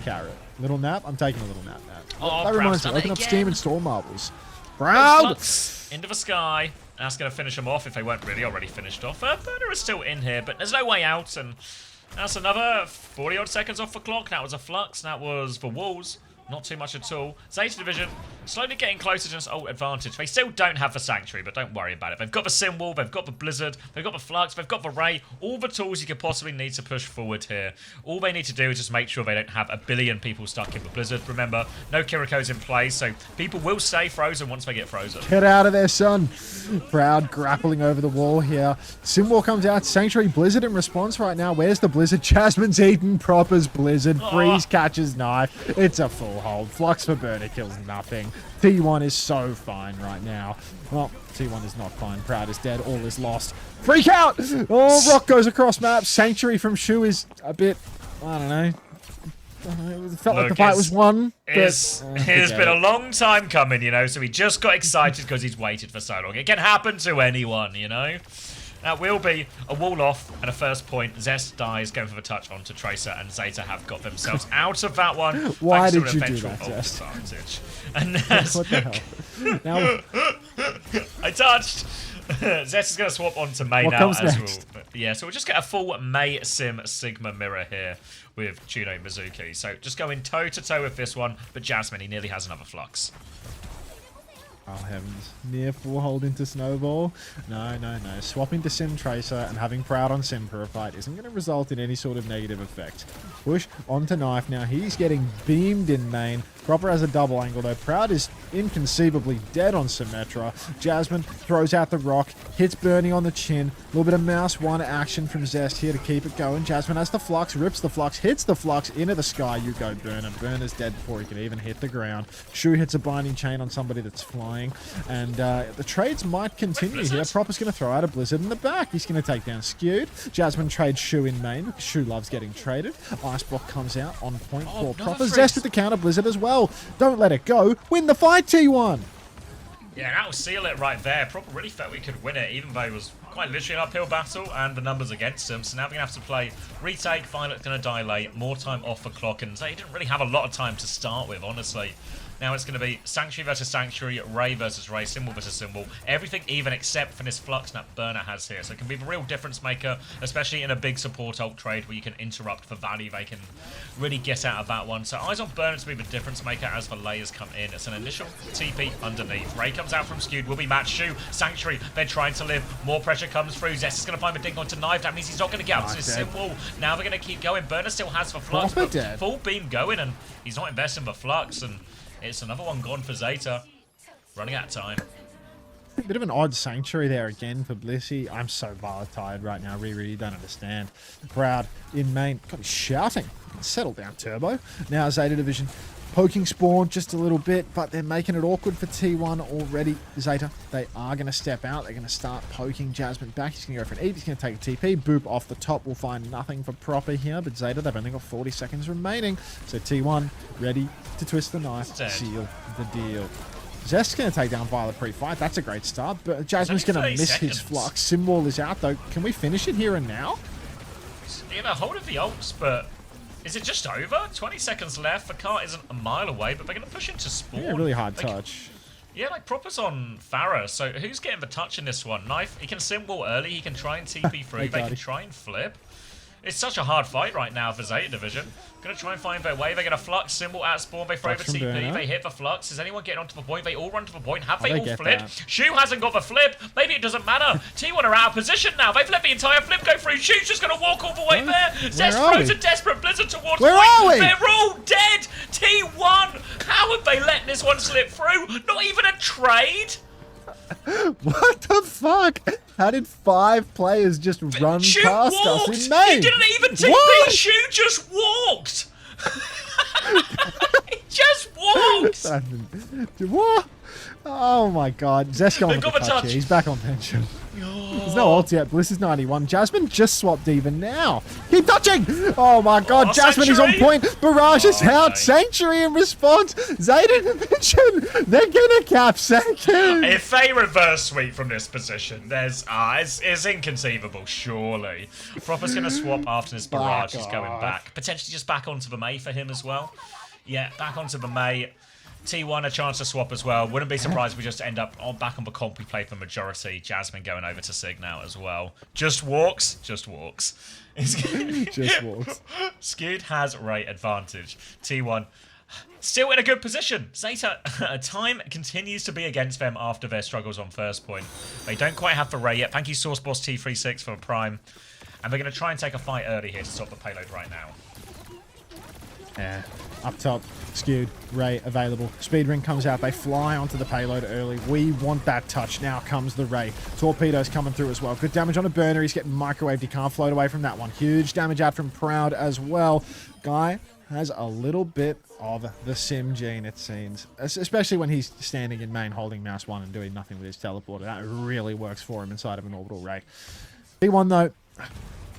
Carrot. Little nap? I'm taking a little nap now. Oh, that reminds me, open up Steam and store marbles. Proud! Into the sky. That's going to finish them off if they weren't really already finished off. Burner is still in here, but there's no way out, and that's another 40-odd seconds off the clock. That was a flux. That was for walls. Not too much at all. Zeta Division slowly getting closer to this ult advantage. They still don't have the Sanctuary, but don't worry about it. They've got the Symbol, they've got the Blizzard, they've got the Flux, they've got the Ray. All the tools you could possibly need to push forward here. All they need to do is just make sure they don't have a billion people stuck in the Blizzard. Remember, no Kiriko's in play, so people will stay frozen once they get frozen. Get out of there, son. Proud grappling over the wall here. Symbol comes out. Sanctuary Blizzard in response right now. Where's the Blizzard? Jasmine's eaten Proper's Blizzard. Freeze catches knife. It's a full hold. Flux for Burner kills nothing. T1 is so fine right now. Well, T1 is not fine. Proud is dead. All is lost. Freak out! Oh, Rock goes across map. Sanctuary from Shu is a bit... I don't know. It felt like the fight was won. It's been a long time coming, you know, so he just got excited because he's waited for so long. It can happen to anyone, you know. That will be a wall off and a first point. Zest dies, going for the touch onto Tracer, and Zeta have got themselves out of that one. Why did you do that, Zest? And what the hell? Now... I touched. Zest is going to swap onto May what now comes as next? well. Yeah, so we'll just get a full May Sim Sigma mirror here with Juno Mizuki. So just going toe-to-toe with this one, but Jasmine, he nearly has another Flux. Oh heavens. Near full hold into Snowball. No. Swapping to Sim Tracer and having Proud on Sim for a fight isn't going to result in any sort of negative effect. Push onto Knife now. He's getting beamed in main. Proper has a double angle though. Proud is inconceivably dead on Symmetra. Jasmine throws out the rock. Hits Bernie on the chin. A little bit of Mouse 1 action from Zest here to keep it going. Jasmine has the Flux. Rips the Flux. Hits the Flux into the sky. You go Burner. Burner's dead before he can even hit the ground. Shu hits a binding chain on somebody that's flying. And the trades might continue here. Proper's going to throw out a Blizzard in the back. He's going to take down Skewed. Jasmine trades Shu in main because Shu loves getting traded. Ice Block comes out on point for Proper. Zest with the counter Blizzard as well. Don't let it go. Win the fight, T1. Yeah, that'll seal it right there. Proper really felt we could win it, even though it was quite literally an uphill battle and the numbers against him. So now we're going to have to play retake. Violet's going to die late. More time off the clock. And he didn't really have a lot of time to start with, honestly. Now it's going to be Sanctuary versus Sanctuary, Ray versus Ray, Symbol versus Symbol. Everything even except for this Flux that Burner has here. So it can be the real difference maker, especially in a big support ult trade where you can interrupt for value. They can really get out of that one. So eyes on Burner to be the difference maker as the layers come in. It's an initial TP underneath. Ray comes out from Skewed. Will be matched. Shu, Sanctuary, they're trying to live. More pressure comes through. Zest is going to find the dig onto Knife. That means he's not going to get up to his Symbol. Now they're going to keep going. Burner still has the Flux, but full beam going, and he's not investing the Flux, and it's another one gone for Zeta. Running out of time. A bit of an odd Sanctuary there again for Blissey. I'm so tired right now. Really don't understand. Proud in main. God, he's shouting. Settle down, Turbo. Now Zeta Division poking Spawn just a little bit, but they're making it awkward for T1 already. Zeta, they are going to step out. They're going to start poking Jasmine back. He's going to go for an Eat. He's going to take a TP. Boop off the top. We'll find nothing for Proper here, but Zeta, they've only got 40 seconds remaining. So T1 ready to twist the knife, seal the deal. Zest's going to take down Violet pre-fight. That's a great start, but Jasmine's going to miss his Flux. Symbol is out, though. Can we finish it here and now? Yeah, hold of the ults, but is it just over? 20 seconds left. The car isn't a mile away, but they're going to push into Spawn. Yeah, really hard touch. Yeah, like Proper's on Farah, so who's getting the touch in this one? Knife, he can symbol early, he can try and TP through, they can try and flip. It's such a hard fight right now for Zeta Division. Gonna try and find their way. They're gonna flux, symbol at spawn, they throw the TP, they hit the flux. Is anyone getting onto the point? They all run to the point. Have they all flipped? Shu hasn't got the flip. Maybe it doesn't matter. T1 are out of position now. They've let the entire flip go through. Shu's just gonna walk all the way there. Zest throws a desperate blizzard towards point. They're all dead. T1. How have they let this one slip through? Not even a trade. What the fuck? How did 5 players just run past us in May? He didn't even TP. Shu just walked. He just walked. What? Oh my god. Zest going with the touch here. He's back on pension. There's no ult yet. Bliss is 91. Jasmine just swapped even now. Keep touching! Oh my god, Jasmine is on point. Barrage is out. Sanctuary in response. Zeta Division. They're gonna cap second. If they reverse sweep from this position, there's it's inconceivable, surely. Proper's gonna swap after this barrage is going back. Potentially just back onto the May for him as well. Yeah, back onto the May. T1 a chance to swap as well. Wouldn't be surprised if we just end up back on the comp we played for majority. Jasmine going over to Sig now as well. Just walks. Just walks. Just walks. Skewed has rate advantage. T1 still in a good position. Zeta, time continues to be against them after their struggles on first point. They don't quite have the Ray yet. Thank you, Source Boss T36 for a prime. And they're going to try and take a fight early here to stop the payload right now. Yeah. Up top, Skewed, Ray available. Speed ring comes out. They fly onto the payload early. We want that touch. Now comes the Ray. Torpedoes coming through as well. Good damage on a burner. He's getting microwaved. He can't float away from that one. Huge damage out from Proud as well. Guy has a little bit of the sim gene, it seems. Especially when he's standing in main holding mouse 1 and doing nothing with his teleporter. That really works for him inside of an orbital Ray. B1 though,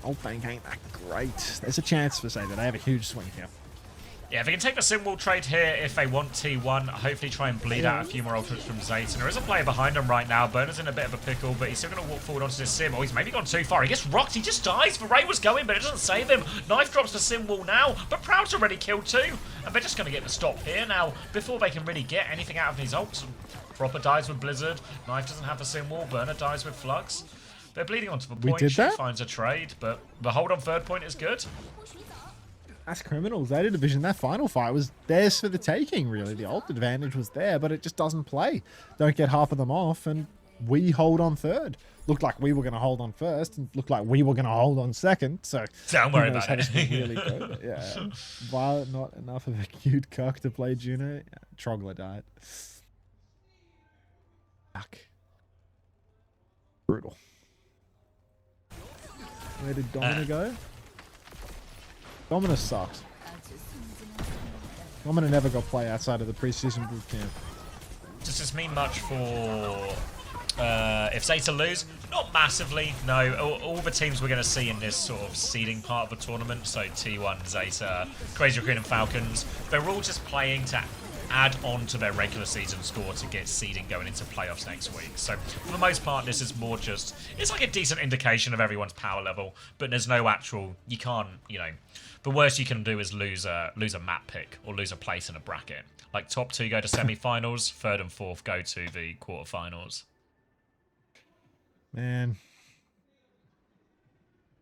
ult bank ain't that great. There's a chance for Zeta. They have a huge swing here. Yeah, they can take the symbol trade here if they want T1. Hopefully try and bleed out a few more ultras from Zeta. There is a player behind him right now. Burner's in a bit of a pickle, but he's still going to walk forward onto this sim. Oh, he's maybe gone too far. He gets rocked. He just dies. The Ray was going, but it doesn't save him. Knife drops the symbol now, but Proud's already killed too. And they're just going to get the stop here now before they can really get anything out of these ults. Proper dies with Blizzard. Knife doesn't have the symbol. Burner dies with Flux. They're bleeding onto the point. She finds a trade, but the hold on third point is good. That's criminal. Zeta Division, that final fight was theirs for the taking, really. The ult advantage was there, but it just doesn't play. Don't get half of them off, and we hold on third. Looked like we were going to hold on first, and looked like we were going to hold on second, so... Don't worry about it. Really go, yeah. Violet, not enough of a cute cuck to play Juno. Yeah, Trogler died. Fuck. Brutal. Where did Domina go? Domina sucks. Domina never got play outside of the preseason boot camp. Does this mean much for if Zeta lose? Not massively, no. All the teams we're going to see in this sort of seeding part of the tournament, so T1, Zeta, Crazy Raccoon and Falcons, they're all just playing to add on to their regular season score to get seeding going into playoffs next week. So for the most part, this is more just, it's like a decent indication of everyone's power level, but there's no actual, you can't, you know, the worst you can do is lose a map pick or lose a place in a bracket. Like top 2 go to semi-finals, 3rd and 4th go to the quarterfinals. Man.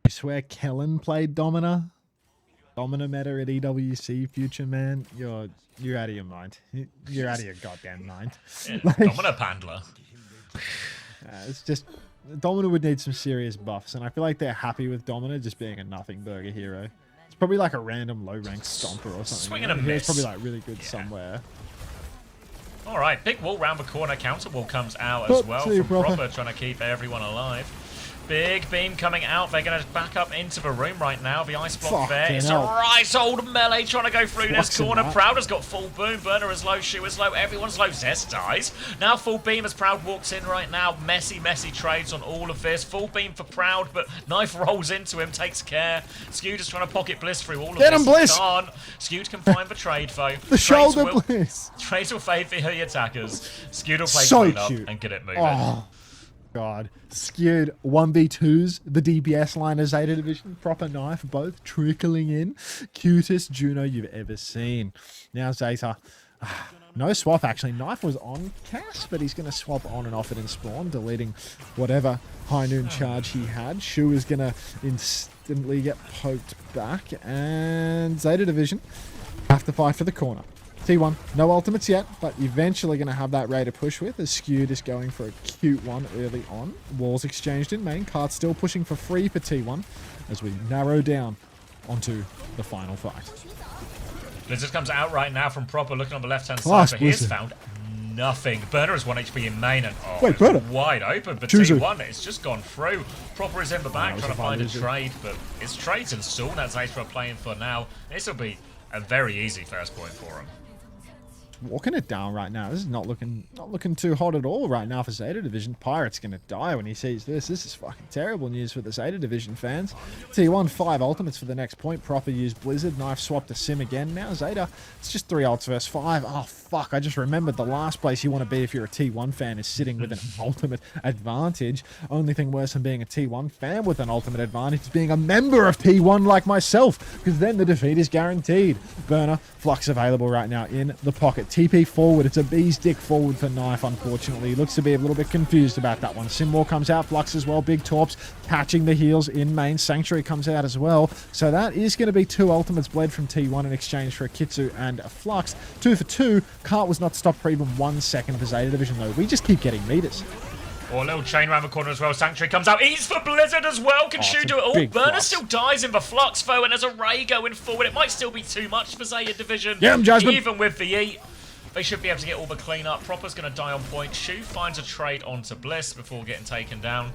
You swear Kellen played Domina? Domina meta at EWC future, man? You're out of your mind. You're out of your goddamn mind. Yeah, like, Domina Pandler. It's just... Domina would need some serious buffs, and I feel like they're happy with Domina just being a nothing burger hero. It's probably like a random low-ranked stomper or something. Swinging a miss. It's probably like really good somewhere. Alright, big wall round the corner. Counter wall comes out as well from Proper, trying to keep everyone alive. Big beam coming out. They're going to back up into the room right now. The ice block there. It's a right old melee trying to go through this corner. Proud has got full boom. Burner is low. Shu is low. Everyone's low. Zest dies. Now full beam as Proud walks in right now. Messy trades on all of this. Full beam for Proud, but Knife rolls into him, takes care. Skewed is trying to pocket Bliss through all of this. Get him, Bliss! Skewed can find the trade, though. The shoulder Bliss! Trades will fade for the attackers. Skewed will play clean up and get it moving. Oh. God. Skewed 1v2s, the DPS line of Zeta Division, Proper Knife, both trickling in. Cutest Juno you've ever seen. Now Zeta No swap, actually. Knife was on Cass, but he's going to swap on and off it in spawn, deleting whatever high noon charge he had. Shu is going to instantly get poked back, and Zeta Division have to fight for the corner. T1, no ultimates yet, but eventually going to have that Ray to push with, as Skewed is going for a cute one early on. Walls exchanged in main. Cart still pushing for free for T1, as we narrow down onto the final fight. Blizzard comes out right now from Proper, looking on the left-hand side, but he has found nothing. Burner is 1 HP in main, and Wait, Burner. Wide open, but Chuzu. T1, it's just gone through. Proper is in the back, trying to find a trade, but it's trades and Saul that Zeta are playing for now. This will be a very easy first point for him. Walking it down right now. This is not looking too hot at all right now for Zeta Division. Pirate's going to die when he sees this. This is fucking terrible news for the Zeta Division fans. T1, 5 ultimates for the next point. Proper used Blizzard. Knife swapped to Sim again. Now Zeta, it's just 3 ults versus 5. Oh, fuck. I just remembered the last place you want to be if you're a T1 fan is sitting with an ultimate advantage. Only thing worse than being a T1 fan with an ultimate advantage is being a member of T1 like myself, because then the defeat is guaranteed. Burner, Flux available right now in the pocket. TP forward. It's a bee's dick forward for Knife, unfortunately. He looks to be a little bit confused about that one. Simwar comes out. Flux as well. Big Torps catching the heals in main. Sanctuary comes out as well. So that is going to be 2 ultimates bled from T1 in exchange for a Kitsu and a Flux. 2 for 2. Cart was not stopped for even 1 second of the Zeta Division, though. We just keep getting meters. Oh, a little chain around the corner as well. Sanctuary comes out. Eats for Blizzard as well. Can Shu do it all? Burner Flux. still dies in the Flux, though, and there's a Ray going forward. It might still be too much for Zeta Division. Yeah, Jasmine. Even with the eat, they should be able to get all the cleanup. Proper's going to die on point. Shu finds a trade onto Bliss before getting taken down.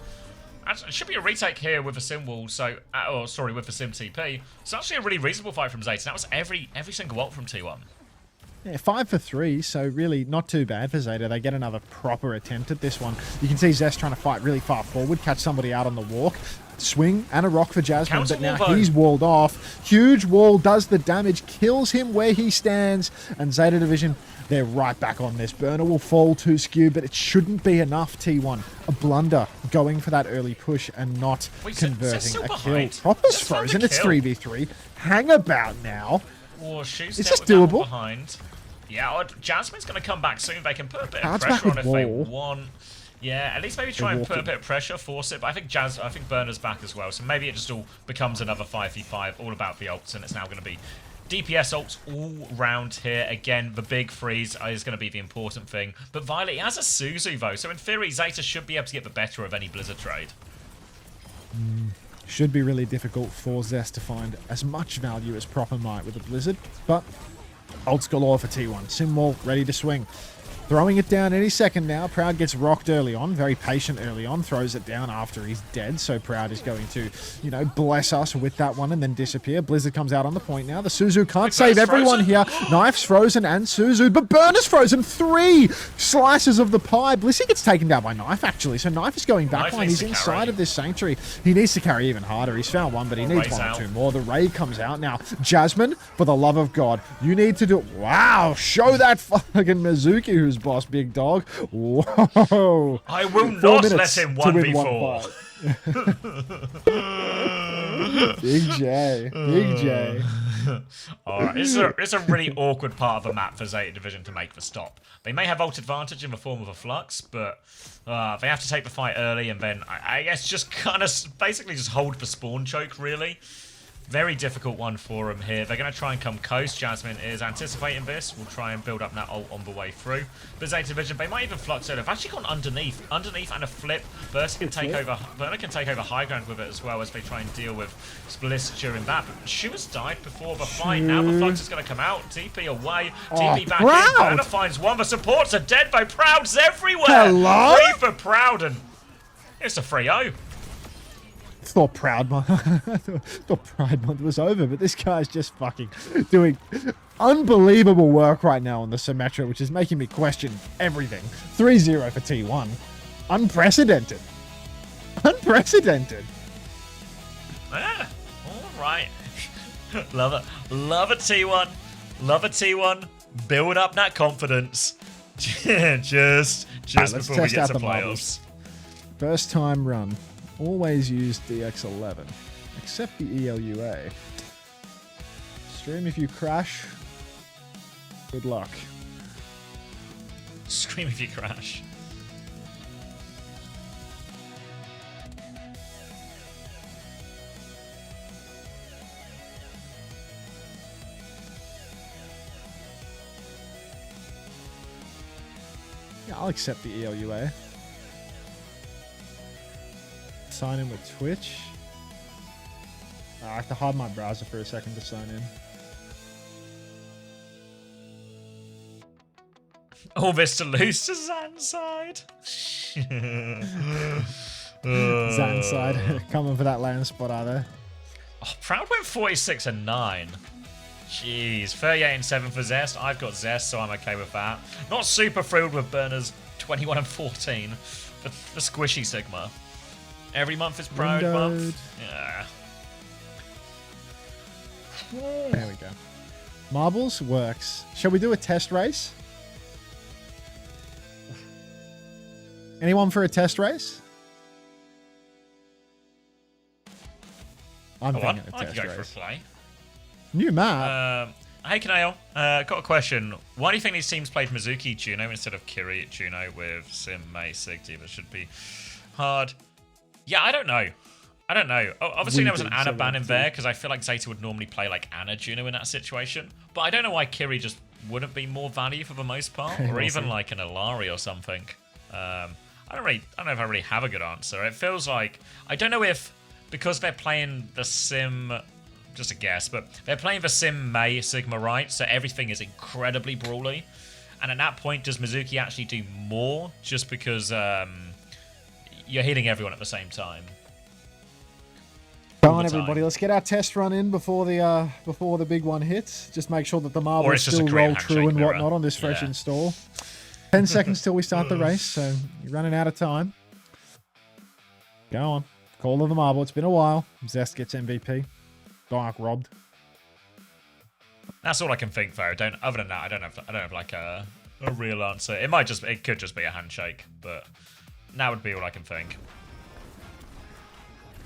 Actually, it should be a retake here with the Sim wall, so... with the Sim TP. It's actually a really reasonable fight from Zeta. That was every single ult from T1. Yeah, 5 for 3, so really not too bad for Zeta. They get another proper attempt at this one. You can see Zest trying to fight really far forward, catch somebody out on the walk. Swing and a rock for Jasmine, Counter but now wall, he's walled off. Huge wall does the damage, kills him where he stands, and Zeta Division, they're right back on this. Burner will fall to Skew, but it shouldn't be enough, T1. A blunder going for that early push and not converting a kill. Proper's frozen, it's 3v3. Hang about now. Oh, Shu's Is dealt this with that one doable? Behind. Yeah, Jasmine's going to come back soon. They can put a bit of Cards pressure on back if with they wall. want. Yeah, at least maybe try and put a bit of pressure, force it. But I think Burner's back as well. So maybe it just all becomes another 5v5, all about the ults, and it's now going to be DPS ults all round here. Again, the big freeze is going to be the important thing. But Violet, he has a Suzu, though. So in theory, Zeta should be able to get the better of any Blizzard trade. Should be really difficult for Zest to find as much value as Proper might with a Blizzard, but ults galore for T1. Simwall ready to swing. Throwing it down any second now. Proud gets rocked early on. Very patient early on. Throws it down after he's dead. So Proud is going to, bless us with that one and then disappear. Blizzard comes out on the point now. The Suzu can't save everyone here. Knife's frozen and Suzu. But Burner's frozen. 3 slices of the pie. Blissey gets taken down by Knife, actually. So Knife is going back line. He's inside of this Sanctuary. He needs to carry even harder. He's found one, but he needs 1 or 2 more. The Ray comes out now. Jasmine, for the love of God, you need to do... Wow! Show that fucking Mizuki who's boss, big dog. Whoa! I will not let him 1v4. Big J. Big J. Alright, it's a really awkward part of the map for Zeta Division to make the stop. They may have ult advantage in the form of a Flux, but they have to take the fight early and then, I guess, just kind of basically just hold the spawn choke, really. Very difficult one for them here. They're going to try and come coast. Jasmine is anticipating this. We'll try and build up that ult on the way through. But Zeta Division, they might even Flux it. They've actually gone underneath and a flip. Burner can take over high ground with it as well as they try and deal with Spliss during that. But Shu has died before the fight. Now the Flux is going to come out. TP away. TP back in. Burner finds one. The supports are dead by Proud's everywhere. Hello? 3 for Proud, and it's a 3-0. Thought Pride Month was over, but this guy's just fucking doing unbelievable work right now on the Symmetra, which is making me question everything. 3-0 for T1. Unprecedented. Unprecedented. Ah, all right. Love it. Love a T1. Love a T1. Build up that confidence. just before we get to playoffs. First time run. Always use DX11, except the ELUA. Stream, if you crash, good luck. Scream if you crash. Yeah, I'll accept the ELUA. Sign in with Twitch. I have to hide my browser for a second to sign in. All this to lose to Zanside. Zanside coming for that land spot, are they? Oh, Proud went 46 and 9. Jeez, 38 and 7 for Zest. I've got Zest, so I'm okay with that. Not super thrilled with Burners 21 and 14. The squishy Sigma. Every month is Proud month. Yeah. There we go. Marbles works. Shall we do a test race? Anyone for a test race? I'm thinking a I test can go race. for a play. New map. Hey, Kanale. Got a question. Why do you think these teams played Mizuki Juno instead of Kiri at Juno with Sim, Mei, Sigty? That should be hard. Yeah, I don't know. Obviously, there was an Ana ban in there because I feel like Zeta would normally play like Ana Juno in that situation. But I don't know why Kiri just wouldn't be more value for the most part, or even like an Alari or something. I don't know if I really have a good answer. It feels like I don't know if because they're playing the Sim, just a guess, but they're playing the Sim Mei Sigma, right? So everything is incredibly brawly. And at that point, does Mizuki actually do more just because you're hitting everyone at the same time? Come on, everybody, let's get our test run in before the big one hits. Just make sure that the marbles still roll true and whatnot on this fresh install. 10 seconds till we start the race, so you're running out of time. Go on. Call of the marble. It's been a while. Zest gets MVP. Dark robbed. That's all I can think, though. Other than that, I don't have like a real answer. It could just be a handshake, but that would be all I can think.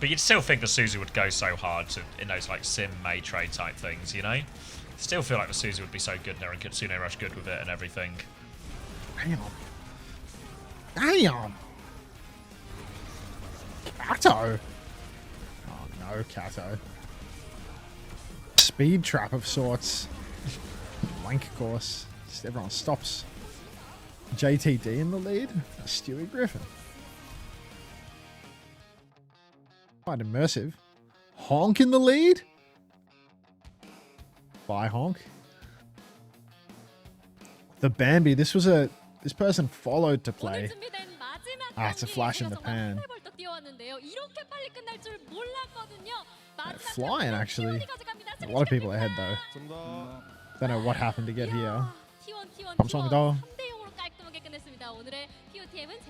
But you'd still think the Suzu would go so hard in those like Sim Mei trade type things, you know? Still feel like the Suzu would be so good there and Kitsune Rush good with it and everything. Damn. Kato. Oh no, Kato. Speed trap of sorts. Wank course. Just everyone stops. JTD in the lead. Stewie Griffin. Quite immersive. Honk in the lead. Bye, Honk. The Bambi. This person followed to play. Ah, it's a flash in the pan. Flying, actually. A lot of people ahead, though. Don't know what happened to get here. 감사합니다.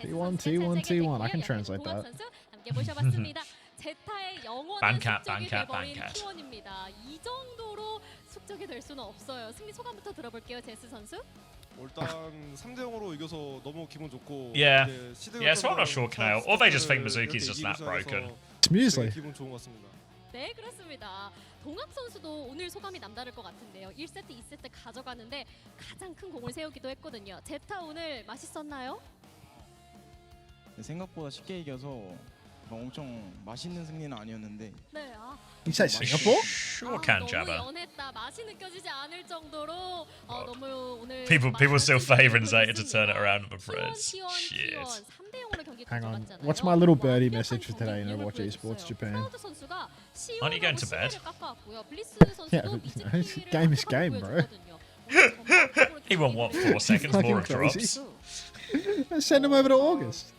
T1, T1, T1. I can translate that. Bancat. 이 정도로 숙적이 될 수는 없어요. 승리 소감부터 들어볼게요, 제스 선수. 일단 3대 0으로 이겨서 너무 기분 좋고. Yeah, so I'm not sure, Kanale. Or they just think Mizuki's just that broken. Smoothly. 기분 좋은 것 같습니다. 네, 그렇습니다. 동학 선수도 오늘 소감이 남다를 것 같은데요. 1세트, 2세트 가져가는데 가장 큰 공을 세우기도 했거든요. 제타 오늘 맛있었나요? 생각보다 쉽게 이겨서 엄청 맛있는 승리는 아니었는데. 네, You say Singapore? Sure can, 너무 Jabba. 연했다. 맛이 느껴지지 않을 정도로 너무 오늘 People still favouring Zeta to turn it around with the Preds. T1 Shit. 3대 0으로 경기 Hang on. 가져갔잖아요. What's my little birdie 완벽한 message for today in 경기 Overwatch 이름을 Esports 보여줬어요. Japan? 프라우드 선수가 Aren't you going to bed? 시원하고 깎아왔고요. 블리스 Yeah, 선수도 but 미친 game is 킬을 game, 한번 bro. 보여줬거든요. 오늘 정말 He won what, 4 seconds more of crazy. drops? Send him over to August.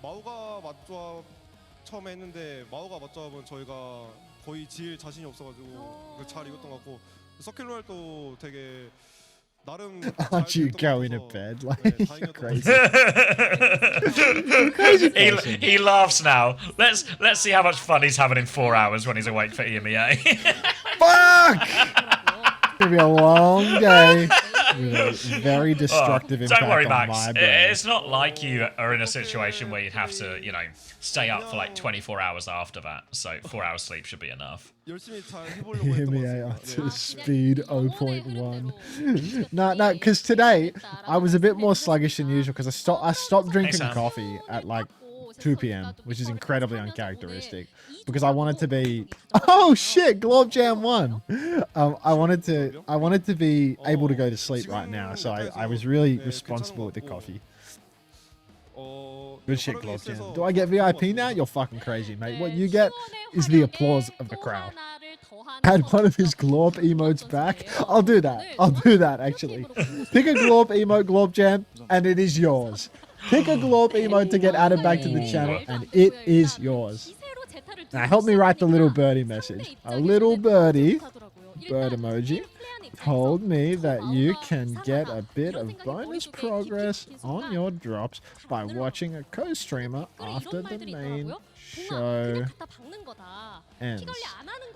마우가 맞조합 처음에 했는데 마우가 맞조합은 저희가 거의 질 자신이 없어가지고 잘 이겼던 것 같고 서큘로알도 되게 나름 Aren't you going to bed? Like, 네, you're 다행이었던 것 crazy. 같아요. Crazy person. He laughs now. Let's see how much fun he's having in 4 hours when he's awake for EMEA. Fuck! It's gonna be a long day. With a very destructive impact Don't worry, on Max. my brain. It's not like you are in a situation where you'd have to, you know, stay up for like 24 hours after that. So 4 hours sleep should be enough. 열심히 잘 해보려고 Hear 했던 me 것 out 같습니다. to 네. speed 0.1. No, because today I was a bit more sluggish than usual because I stopped drinking Sam. coffee at like 2 p.m., which is incredibly uncharacteristic because I wanted to be. Oh shit! Glob Jam won. I wanted to be able to go to sleep right now, so I was really responsible with the coffee. Good shit, Glob Jam. Do I get VIP now? You're fucking crazy, mate. What you get is the applause of the crowd. Add one of his Glob emotes back. I'll do that. I'll do that actually. Pick a Glob emote, Glob Jam, and it is yours. Pick a Glob emote to get added back to the channel, and it is yours. Now help me write the little birdie message. A little birdie, bird emoji, told me that you can get a bit of bonus progress on your drops by watching a co-streamer after the main show ends.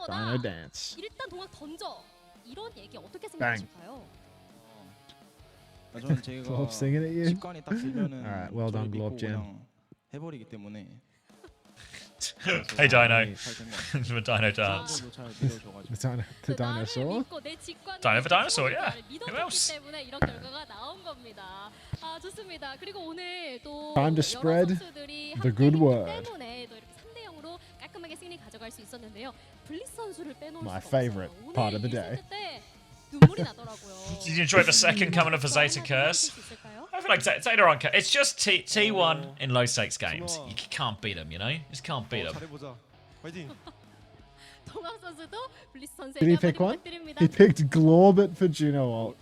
Dino dance. 일단 동학 던져. 이런 얘기 어떻게 Bang. 생각하실까요? 저는 제가 Glob singing at you. 직관이 딱 들면은 Alright, well done, 저를 믿고 Glob Jam. 그냥 해버리기 때문에 Hey, Dino. 잘된 것 같아요. The Dino dance. 사람들도 잘 믿어줘가지고 The dinosaur. Dino for dinosaur, yeah. Who else? 때문에 이런 결과가 나온 겁니다. 아 좋습니다. 그리고 오늘 또 Time to 여러 spread 선수들이 the good 함께했기 word. 때문에 또 이렇게 3대 0으로 깔끔하게 승리 가져갈 수 있었는데요. 블리스 선수를 빼놓을 My 수가 favorite 없어요. part of the 오늘 day. 1세트 때 눈물이 나더라고요. Did you enjoy the second coming of the Zeta curse? I feel like Zeta on curse. It's just T1 in low stakes games. You can't beat them, you know? You just can't beat them. 잘해보자. 파이팅. 동학 선수도 블리스 선수에게 Did he 한마디 pick one? 부탁드립니다. He picked Glorbit for Juno ult.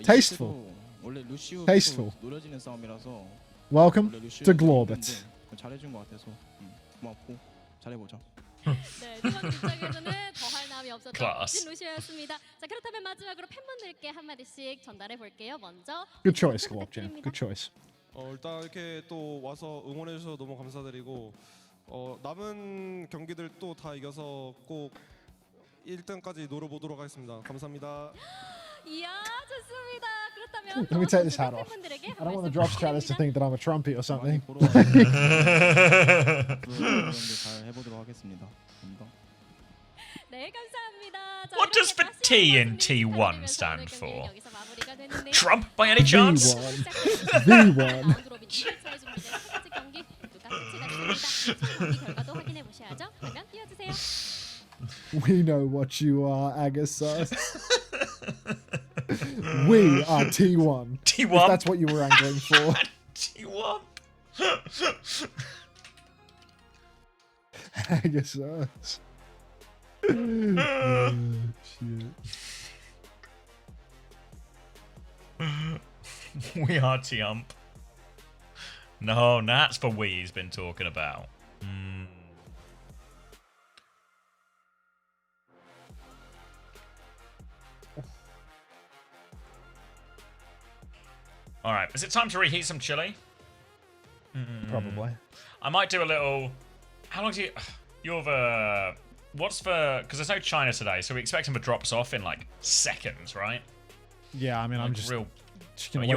Tasteful. 원래 루시우 Tasteful. 노려지는 싸움이라서 Welcome 원래 루시우 to Glorbit. 잘해준 것 같아서 고맙고 잘해보자. 네, 팀원 입장에서는 더할 나위 없었던 Class. 멋진 루시오였습니다. 자, 그렇다면 마지막으로 팬분들께 한마디씩 전달해 볼게요. 먼저 Good choice, Glob Jam. Good choice. 일단 이렇게 또 와서 응원해 주셔서 너무 감사드리고 남은 경기들 또 다 이겨서 꼭 1등까지 노려보도록 하겠습니다. 감사합니다. 이야, 좋습니다. 그렇다면 Let me take this hat off. 팬분들에게 I don't want the 한 drops 말씀 chatters to 부탁드립니다. think that I'm a trumpet or something. 많이 보러 와주세요. 잘 해보도록 하겠습니다. 감사합니다. 네, 감사합니다. 자, What does 이렇게 the 다시 T in 한번 T1 말씀드리면서 stand 오늘 경기는 for? 여기서 마무리가 됐는데요. Trump, by any chance? V1. 라운드로 미치사에 준비된 첫 번째 경기 모두가 끝이 났습니다. 경기 결과도 확인해 보셔야죠. 화면 띄워주세요. We know what you are, Agasus. We are T1. If T1? that's what you were angling for. T1? Agasus. Oh, shit. We are T-Ump. No, that's for we he's been talking about. Alright, is it time to reheat some chili? Probably. I might do a little... How long do you... You're the... What's the... Because there's no China today, so we expect him to drops off in, like, seconds, right? Yeah, I mean, I'm Like, just real... gonna you're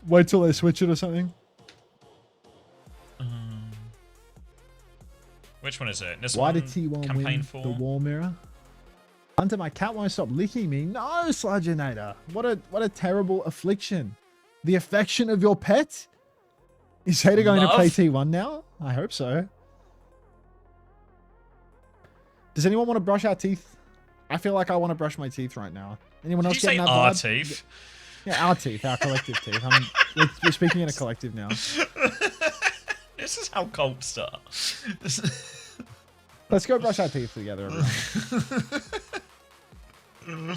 wait till they switch it or something. Which one is it? This Why one? did T1 Campaign win 4? the War Mirror? Hunter, my cat won't stop licking me. No, Sludgenator. What a terrible affliction. The affection of your pet? Is Zeta going to play Love? T1 now? I hope so. Does anyone want to brush our teeth? I feel like I want to brush my teeth right now. Anyone Did else you say getting that our vibe? teeth? Yeah, our teeth, our collective teeth. We're speaking in a collective now. This is how cults start. Let's go brush our teeth together, everyone.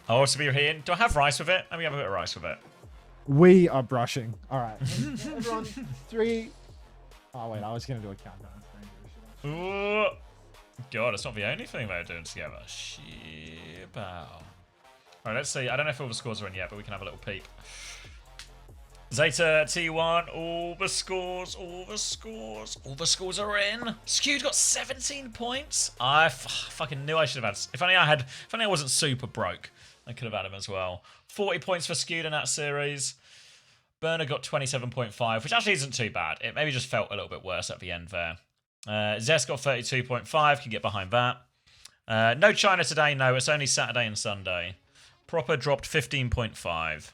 Oh, so we're here. Do I have rice with it? Let me have a bit of rice with it. We are brushing. All right. Everyone, 3. Oh, wait, I was going to do a countdown. Ooh. God, it's not the only thing they're doing together. Shit. Alright, let's see. I don't know if all the scores are in yet, but we can have a little peep. Zeta, T1, all the scores are in. Skewed got 17 points. I fucking knew I should have had. If only I wasn't super broke, I could have had him as well. 40 points for skewed in that series. Burner got 27.5, which actually isn't too bad. It maybe just felt a little bit worse at the end there. Zest got 32.5, can get behind that. No China today, no. It's only Saturday and Sunday. Proper dropped 15.5.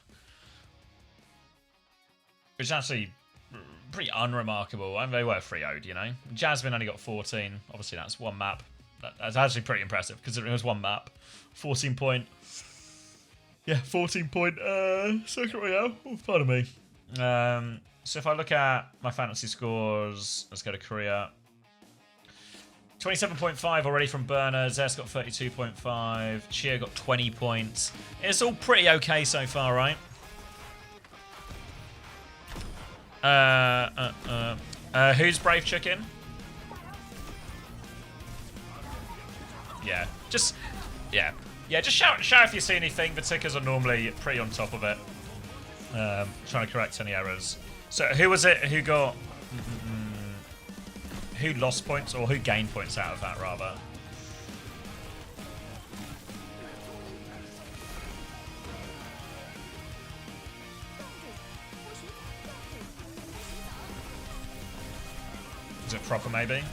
Which is actually pretty unremarkable. I mean, they were 3-0'd, you know. Jasmine only got 14. Obviously, that's one map. That's actually pretty impressive, considering it was one map. 14 point. Yeah, 14 point Circuit Royale. Oh, pardon me. So if I look at my fantasy scores, let's go to Korea. 27.5 already from Burner. Zest got 32.5. Chia got 20 points. It's all pretty okay so far, right? Who's Brave Chicken? Yeah, just shout if you see anything. The tickers are normally pretty on top of it. Trying to correct any errors. So who was it who got... who lost points, or who gained points out of that, rather? Is it proper, maybe?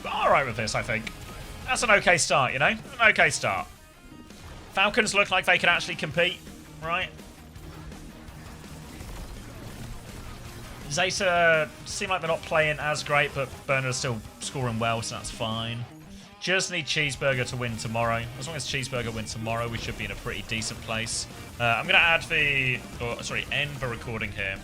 But alright with this, I think. That's an okay start, you know? An okay start. Falcons look like they can actually compete, right? Zeta seem like they're not playing as great, but Burner's still scoring well, so that's fine. Just need Cheeseburger to win tomorrow. As long as Cheeseburger wins tomorrow, we should be in a pretty decent place. I'm going to end the recording here.